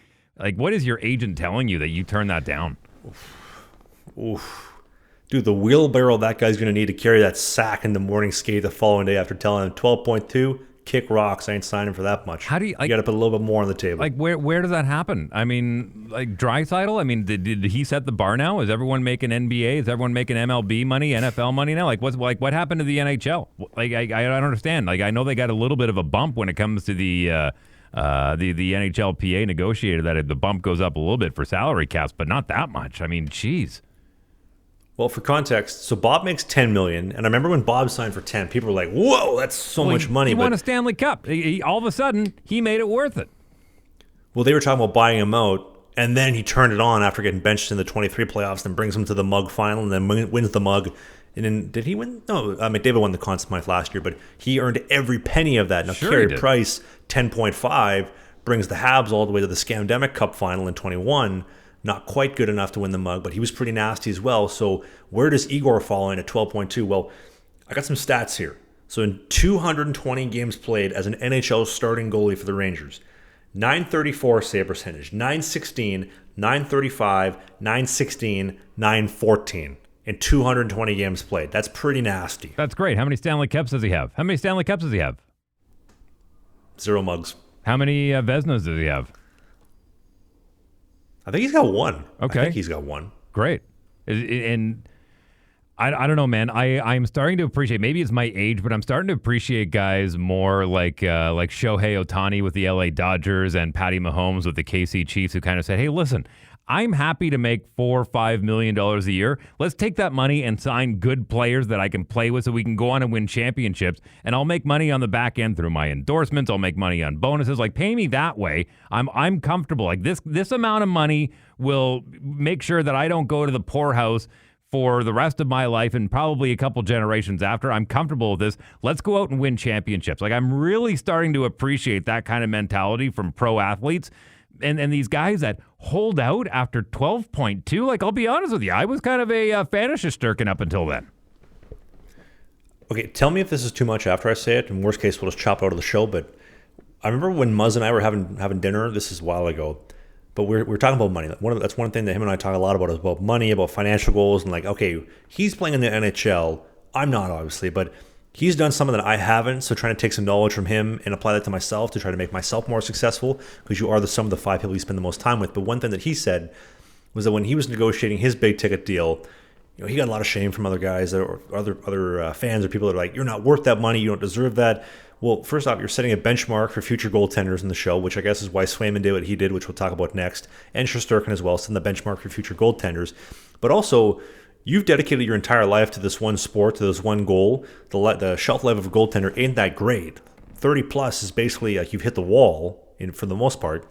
Speaker 4: what is your agent telling you that you turn that down?
Speaker 3: Oof. Dude, the wheelbarrow that guy's going to need to carry that sack in the morning skate the following day after telling him 12.2, kick rocks. I ain't signing for that much.
Speaker 4: How do you
Speaker 3: got to put a little bit more on the table.
Speaker 4: Like, where does that happen? I mean, like Draisaitl? I mean, did he set the bar now? Is everyone making NBA? Is everyone making MLB money, NFL money now? Like, what happened to the NHL? Like, I don't understand. Like, I know they got a little bit of a bump when it comes to the NHLPA negotiated that the bump goes up a little bit for salary caps, but not that much. I mean, geez.
Speaker 3: Well, for context, so Bob makes $10 million, and I remember when Bob signed for 10, people were like, "Whoa, that's so much money!"
Speaker 4: He won a Stanley Cup. All of a sudden, he made it worth it.
Speaker 3: Well, they were talking about buying him out, and then he turned it on after getting benched in the 23 playoffs, and brings him to the Mug final, and then wins the Mug. And then did he win? No, McDavid won the Conn Smythe last year, but he earned every penny of that. Now,
Speaker 4: Sure
Speaker 3: Carey Price, 10.5, brings the Habs all the way to the Scandemic Cup final in 21. Not quite good enough to win the Mug, but he was pretty nasty as well. So where does Igor fall in at 12.2? Well, I got some stats here. So in 220 games played as an NHL starting goalie for the Rangers, 934 save percentage, 916, 935, 916, 914 in 220 games played. That's pretty nasty.
Speaker 4: That's great. How many Stanley Cups does he have?
Speaker 3: 0 mugs.
Speaker 4: How many Vezinas does he have?
Speaker 3: I think he's got one.
Speaker 4: Okay.
Speaker 3: I think he's got one.
Speaker 4: Great. And I don't know, man. I'm starting to appreciate, maybe it's my age, but I'm starting to appreciate guys more like Shohei Ohtani with the LA Dodgers and Patty Mahomes with the KC Chiefs, who kind of said, hey, listen, I'm happy to make $4 or $5 million a year. Let's take that money and sign good players that I can play with so we can go on and win championships. And I'll make money on the back end through my endorsements. I'll make money on bonuses. Like, pay me that way. I'm comfortable. Like, this amount of money will make sure that I don't go to the poorhouse for the rest of my life and probably a couple generations after. I'm comfortable with this. Let's go out and win championships. Like, I'm really starting to appreciate that kind of mentality from pro athletes. And these guys that hold out after 12.2, like, I'll be honest with you, I was kind of a fan of Shesterkin up until then.
Speaker 3: Okay, tell me if this is too much after I say it. In worst case, we'll just chop it out of the show. But I remember when Muzz and I were having dinner. This is a while ago. But we're talking about money. That's one thing that him and I talk a lot about, is about money, about financial goals. And like, okay, he's playing in the NHL. I'm not, obviously, but he's done something that I haven't, so trying to take some knowledge from him and apply that to myself to try to make myself more successful, because you are the sum of the 5 people you spend the most time with. But one thing that he said was that when he was negotiating his big ticket deal, you know, he got a lot of shame from other guys or other fans or people that are like, you're not worth that money, you don't deserve that. Well, first off, you're setting a benchmark for future goaltenders in the show, which I guess is why Swayman did what he did, which we'll talk about next, and Shesterkin as well, setting the benchmark for future goaltenders. But also, you've dedicated your entire life to this one sport, to this one goal. The shelf life of a goaltender ain't that great. 30 plus is basically like you've hit the wall for the most part,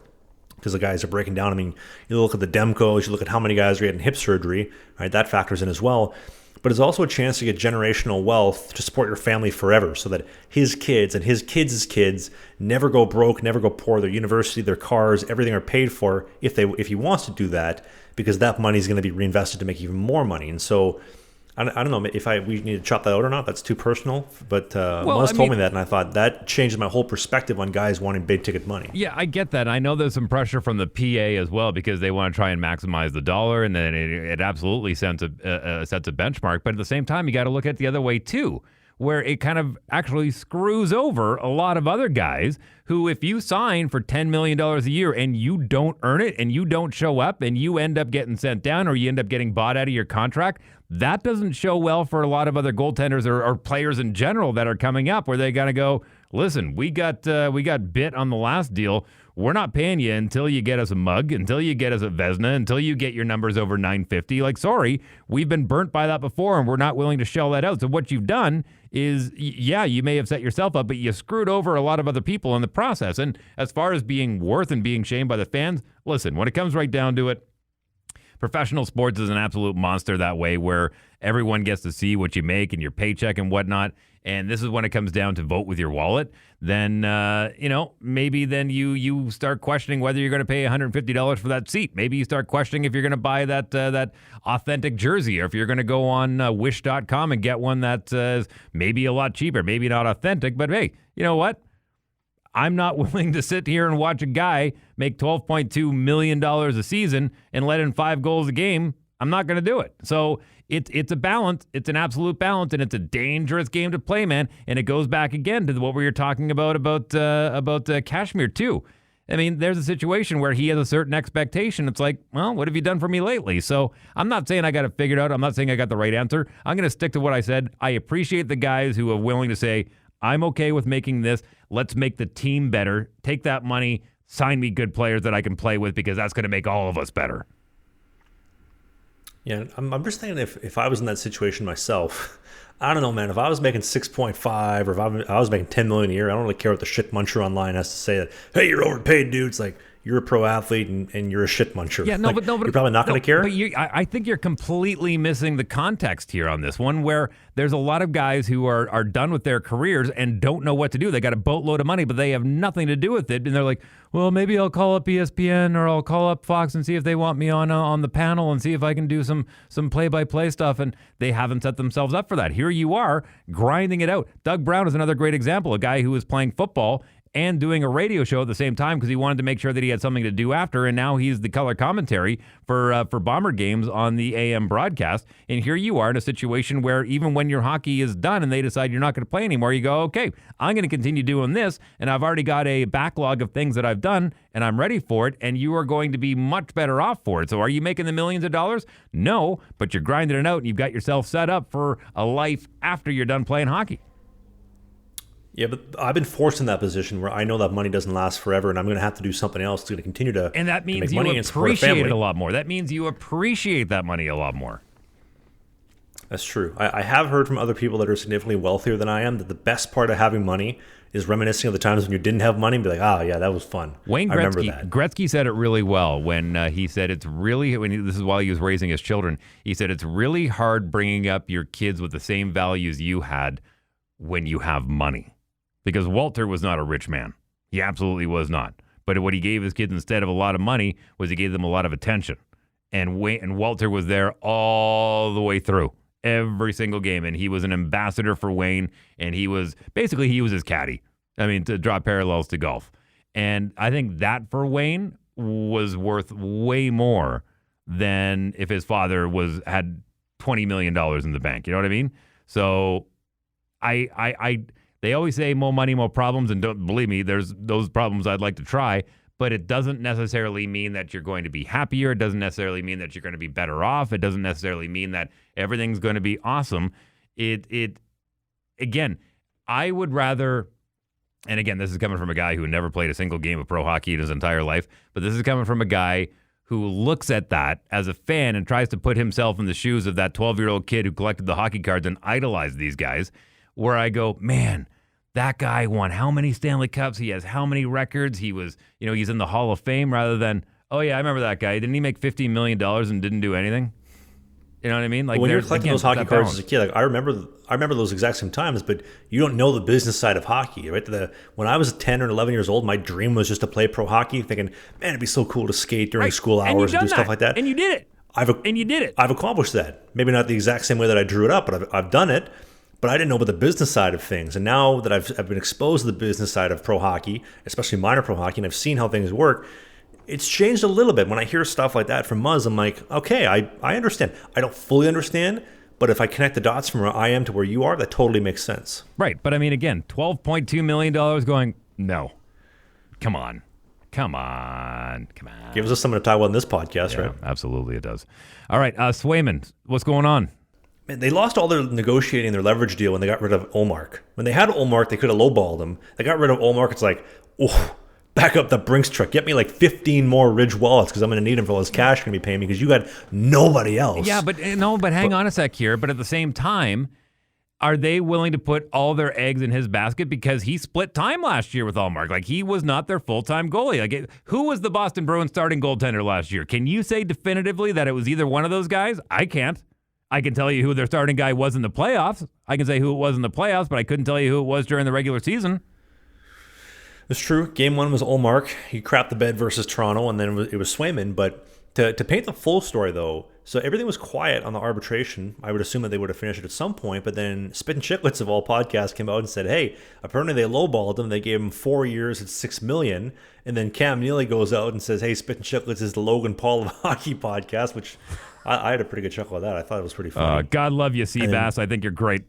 Speaker 3: because the guys are breaking down. I mean, you look at the Demkos, you look at how many guys are getting hip surgery, right? That factors in as well. But it's also a chance to get generational wealth to support your family forever, so that his kids and his kids' kids never go broke, never go poor. Their university, their cars, everything are paid for if he wants to do that, because that money is going to be reinvested to make even more money. And so I don't know if we need to chop that out or not. That's too personal. But Muzz told me that, and I thought that changed my whole perspective on guys wanting big ticket money.
Speaker 4: Yeah, I get that. I know there's some pressure from the PA as well, because they want to try and maximize the dollar, and then it absolutely sets a benchmark. But at the same time, you got to look at the other way too, where it kind of actually screws over a lot of other guys who, if you sign for $10 million a year and you don't earn it and you don't show up and you end up getting sent down or you end up getting bought out of your contract, that doesn't show well for a lot of other goaltenders or players in general that are coming up, where they got to go, listen, we got bit on the last deal. We're not paying you until you get us a mug, until you get us a Vezina, until you get your numbers over 950. Like, sorry, we've been burnt by that before, and we're not willing to shell that out. So what you've done is, yeah, you may have set yourself up, but you screwed over a lot of other people in the process. And as far as being worth and being shamed by the fans, listen, when it comes right down to it, professional sports is an absolute monster that way, where everyone gets to see what you make and your paycheck and whatnot. And this is when it comes down to vote with your wallet. Then, maybe then you start questioning whether you're going to pay $150 for that seat. Maybe you start questioning if you're going to buy that authentic jersey, or if you're going to go on wish.com and get one that is maybe a lot cheaper, maybe not authentic. But hey, you know what? I'm not willing to sit here and watch a guy make $12.2 million a season and let in 5 goals a game. I'm not going to do it. So it's a balance. It's an absolute balance, and it's a dangerous game to play, man. And it goes back again to what we were talking about Kasimir too. I mean, there's a situation where he has a certain expectation. It's like, well, what have you done for me lately? So I'm not saying I got it figured out. I'm not saying I got the right answer. I'm going to stick to what I said. I appreciate the guys who are willing to say, I'm okay with making this. Let's make the team better. Take that money, sign me good players that I can play with, because that's going to make all of us better.
Speaker 3: Yeah, I'm just thinking if I was in that situation myself, I don't know, man. If I was making 6.5 or if I was making $10 million a year, I don't really care what the shit muncher online has to say that, hey, you're overpaid, dude. It's like, you're a pro athlete and you're a shit muncher.
Speaker 4: Yeah,
Speaker 3: but you're probably not going to care.
Speaker 4: But I think you're completely missing the context here on this one, where there's a lot of guys who are done with their careers and don't know what to do. They got a boatload of money, but they have nothing to do with it, and they're like, well, maybe I'll call up ESPN or I'll call up Fox and see if they want me on the panel and see if I can do some play-by-play stuff, and they haven't set themselves up for that. Here you are grinding it out. Doug Brown is another great example, a guy who was playing football and doing a radio show at the same time because he wanted to make sure that he had something to do after, and now he's the color commentary for Bomber games on the AM broadcast. And here you are in a situation where even when your hockey is done and they decide you're not going to play anymore, you go, okay, I'm going to continue doing this, and I've already got a backlog of things that I've done, and I'm ready for it, and you are going to be much better off for it. So are you making the millions of dollars? No, but you're grinding it out, and you've got yourself set up for a life after you're done playing hockey.
Speaker 3: Yeah, but I've been forced in that position where I know that money doesn't last forever, and I'm going to have to do something else to continue to
Speaker 4: and that means
Speaker 3: make
Speaker 4: you
Speaker 3: money and support a
Speaker 4: appreciate
Speaker 3: family.
Speaker 4: it a lot more. That means you appreciate that money a lot more.
Speaker 3: That's true. I have heard from other people that are significantly wealthier than I am that the best part of having money is reminiscing of the times when you didn't have money and be like, yeah, that was fun.
Speaker 4: Wayne
Speaker 3: I remember
Speaker 4: Gretzky,
Speaker 3: that.
Speaker 4: Gretzky said it really well when he said this is while he was raising his children. He said it's really hard bringing up your kids with the same values you had when you have money. Because Walter was not a rich man. He absolutely was not. But what he gave his kids instead of a lot of money was he gave them a lot of attention. And Walter was there all the way through, every single game. And he was an ambassador for Wayne. And he was his caddy. I mean, to draw parallels to golf. And I think that for Wayne was worth way more than if his father had $20 million in the bank. You know what I mean? So they always say more money, more problems, and don't believe me, there's those problems I'd like to try, but it doesn't necessarily mean that you're going to be happier. It doesn't necessarily mean that you're going to be better off. It doesn't necessarily mean that everything's going to be awesome. Again, I would rather, and again, this is coming from a guy who never played a single game of pro hockey in his entire life, but this is coming from a guy who looks at that as a fan and tries to put himself in the shoes of that 12-year-old kid who collected the hockey cards and idolized these guys, where I go, man, that guy won how many Stanley Cups? He has how many records? He was, he's in the Hall of Fame, rather than, oh yeah, I remember that guy. Didn't he make $15 million and didn't do anything? You know what I mean? Like
Speaker 3: when you're collecting those hockey cards as a kid, like I remember those exact same times, but you don't know the business side of hockey, right? When I was 10 or 11 years old, my dream was just to play pro hockey, thinking, man, it'd be so cool to skate during school hours and do stuff like that.
Speaker 4: And you did it. You did it.
Speaker 3: I've accomplished that. Maybe not the exact same way that I drew it up, but I've done it. But I didn't know about the business side of things. And now that I've been exposed to the business side of pro hockey, especially minor pro hockey, and I've seen how things work, it's changed a little bit. When I hear stuff like that from Muzz, I'm like, okay, I understand. I don't fully understand, but if I connect the dots from where I am to where you are, that totally makes sense.
Speaker 4: Right. But I mean, again, $12.2 million going, no. Come on.
Speaker 3: Gives us something to talk about in this podcast,
Speaker 4: yeah,
Speaker 3: right?
Speaker 4: Absolutely it does. All right, Swayman, what's going on?
Speaker 3: Man, they lost all their negotiating, their leverage deal when they got rid of Ullmark. When they had Ullmark, they could have lowballed him. They got rid of Ullmark. It's like, oh, back up the Brinks truck. Get me like 15 more Ridge wallets because I'm going to need them for all this cash you're going to be paying me because you got nobody else.
Speaker 4: Yeah, but hang on a sec here. But at the same time, are they willing to put all their eggs in his basket because he split time last year with Ullmark? Like, he was not their full-time goalie. Like, who was the Boston Bruins starting goaltender last year? Can you say definitively that it was either one of those guys? I can't. I can tell you who their starting guy was in the playoffs. I can say who it was in the playoffs, but I couldn't tell you who it was during the regular season.
Speaker 3: It's true. Game 1 was Ullmark. He crapped the bed versus Toronto, and then it was Swayman. But to paint the full story, though, so everything was quiet on the arbitration. I would assume that they would have finished it at some point, but then Spittin Chiclets of all podcasts came out and said, hey, apparently they lowballed him. They gave him 4 years at $6 million. And then Cam Neely goes out and says, hey, Spittin Chiclets is the Logan Paul of hockey podcast, which I had a pretty good chuckle at that. I thought it was pretty funny.
Speaker 4: God love you, Seabass. I think you're great.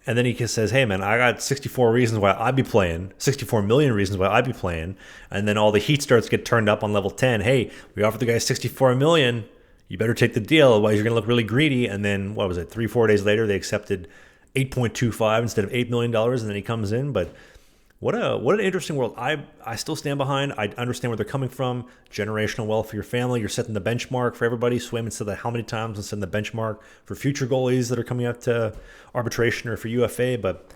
Speaker 3: And then he says, hey, man, I got 64 reasons why I'd be playing, 64 million reasons why I'd be playing. And then all the heat starts get turned up on level 10. Hey, we offered the guy 64 million. You better take the deal, otherwise you're going to look really greedy. And then, 3-4 days later, they accepted 8.25 instead of $8 million, and then he comes in. But what an interesting world. I still stand behind. I understand where they're coming from. Generational wealth for your family. You're setting the benchmark for everybody. Swayman said that how many times, and setting the benchmark for future goalies that are coming up to arbitration or for UFA. But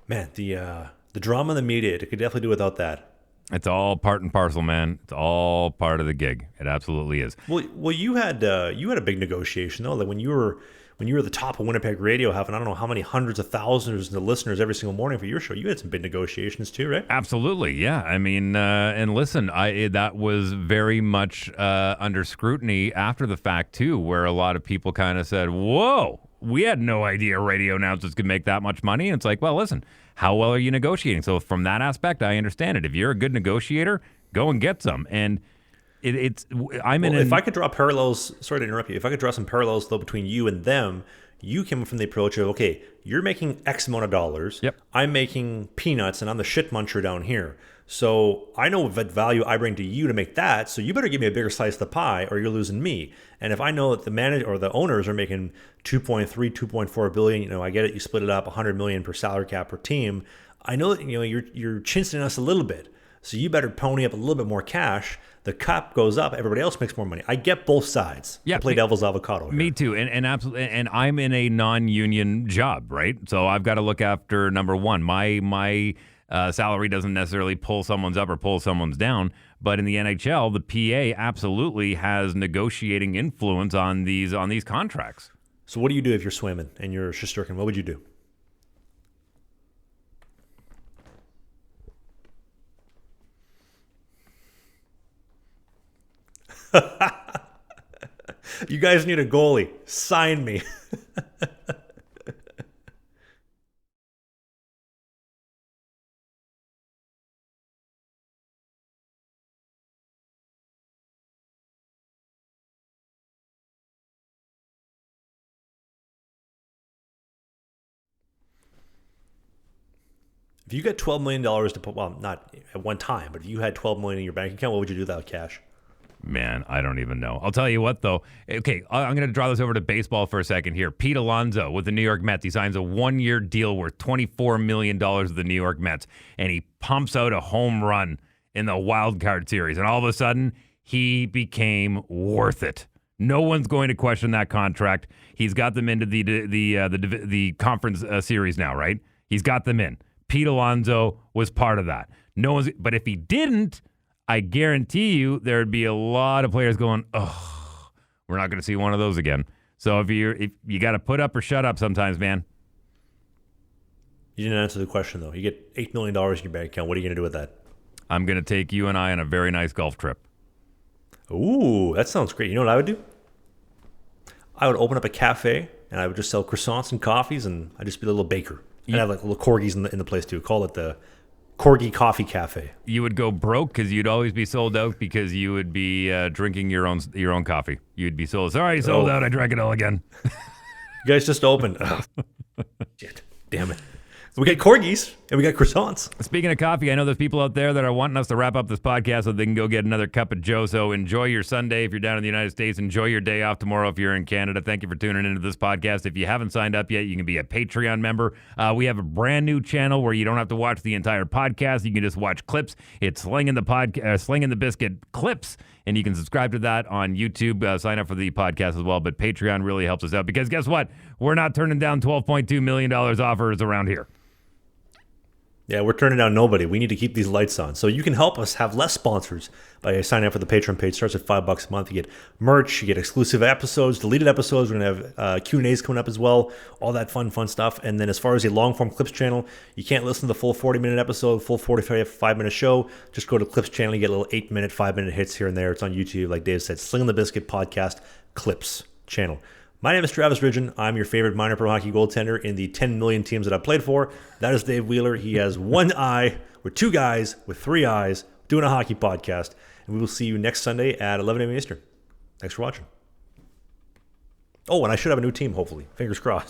Speaker 3: man, the drama in the media, it could definitely do without that.
Speaker 4: It's all part and parcel, man. It's all part of the gig. It absolutely is.
Speaker 3: Well, you had a big negotiation though. Like when you were at the top of Winnipeg radio, having I don't know how many hundreds of thousands of listeners every single morning for your show, you had some big negotiations too, right?
Speaker 4: Absolutely, yeah. I mean, and listen, that was very much under scrutiny after the fact too, where a lot of people kind of said, "Whoa, we had no idea radio announcers could make that much money." And it's like, well, listen, how well are you negotiating? So from that aspect, I understand it. If you're a good negotiator, go and get some. And if
Speaker 3: I could draw parallels, sorry to interrupt you. If I could draw some parallels though between you and them, you came from the approach of, okay, you're making X amount of dollars.
Speaker 4: Yep.
Speaker 3: I'm making peanuts and I'm the shit muncher down here. So I know what value I bring to you to make that. So you better give me a bigger slice of the pie or you're losing me. And if I know that the manager or the owners are making 2.3, 2.4 billion, I get it. You split it up 100 million per salary cap per team. I know that, you're chinsing us a little bit. So you better pony up a little bit more cash. The cap goes up. Everybody else makes more money. I get both sides.
Speaker 4: Yeah,
Speaker 3: I play devil's avocado here.
Speaker 4: Me too. And absolutely. And I'm in a non-union job, right? So I've got to look after number one. My salary doesn't necessarily pull someone's up or pull someone's down. But in the NHL, the PA absolutely has negotiating influence on these contracts.
Speaker 3: So what do you do if you're Swayman and you're Shesterkin? What would you do? You guys need a goalie. Sign me. If you got $12 million to put, well, not at one time, but if you had $12 million in your bank account, what would you do with that cash?
Speaker 4: Man, I don't even know. I'll tell you what, though. Okay, I'm going to draw this over to baseball for a second here. Pete Alonso with the New York Mets. He signs a one-year deal worth $24 million with the New York Mets, and he pumps out a home run in the wild card series. And all of a sudden, he became worth it. No one's going to question that contract. He's got them into the conference series now, right? He's got them in. Pete Alonso was part of that. But if he didn't, I guarantee you there'd be a lot of players going, "Oh, we're not going to see one of those again." So if you got to put up or shut up sometimes, man.
Speaker 3: You didn't answer the question though. You get $8 million in your bank account. What are you going to do with that?
Speaker 4: I'm going to take you and I on a very nice golf trip.
Speaker 3: Ooh, that sounds great. You know what I would do? I would open up a cafe and I would just sell croissants and coffees, and I'd just be a little baker. And I have like little corgis in the place too. Call it the Corgi Coffee Cafe.
Speaker 4: You would go broke because you'd always be sold out because you would be drinking your own coffee. You'd be sold. Sorry, sold out. I drank it all again.
Speaker 3: You guys just opened. Oh, shit. Damn it. So we got corgis and we got croissants.
Speaker 4: Speaking of coffee, I know there's people out there that are wanting us to wrap up this podcast so they can go get another cup of Joe. So enjoy your Sunday if you're down in the United States. Enjoy your day off tomorrow if you're in Canada. Thank you for tuning into this podcast. If you haven't signed up yet, you can be a Patreon member. We have a brand new channel where you don't have to watch the entire podcast. You can just watch clips. It's Slangin the Bizkit clips. And you can subscribe to that on YouTube. Sign up for the podcast as well. But Patreon really helps us out because guess what? We're not turning down $12.2 million offers around here.
Speaker 3: Yeah, we're turning down nobody. We need to keep these lights on. So you can help us have less sponsors by signing up for the Patreon page. Starts at $5 a month. You get merch, you get exclusive episodes, deleted episodes. We're going to have Q&As coming up as well. All that fun stuff. And then as far as the long-form Clips channel, you can't listen to the full 40-minute episode, full 45-minute show. Just go to Clips channel. You get little 8-minute, 5-minute hits here and there. It's on YouTube, like Dave said. Slangin the Bizkit podcast Clips channel. My name is Travis Ridgen. I'm your favorite minor pro hockey goaltender in the 10 million teams that I've played for. That is Dave Wheeler. He has one eye. We're two guys with three eyes doing a hockey podcast. And we will see you next Sunday at 11 a.m. Eastern. Thanks for watching. Oh, and I should have a new team, hopefully. Fingers crossed.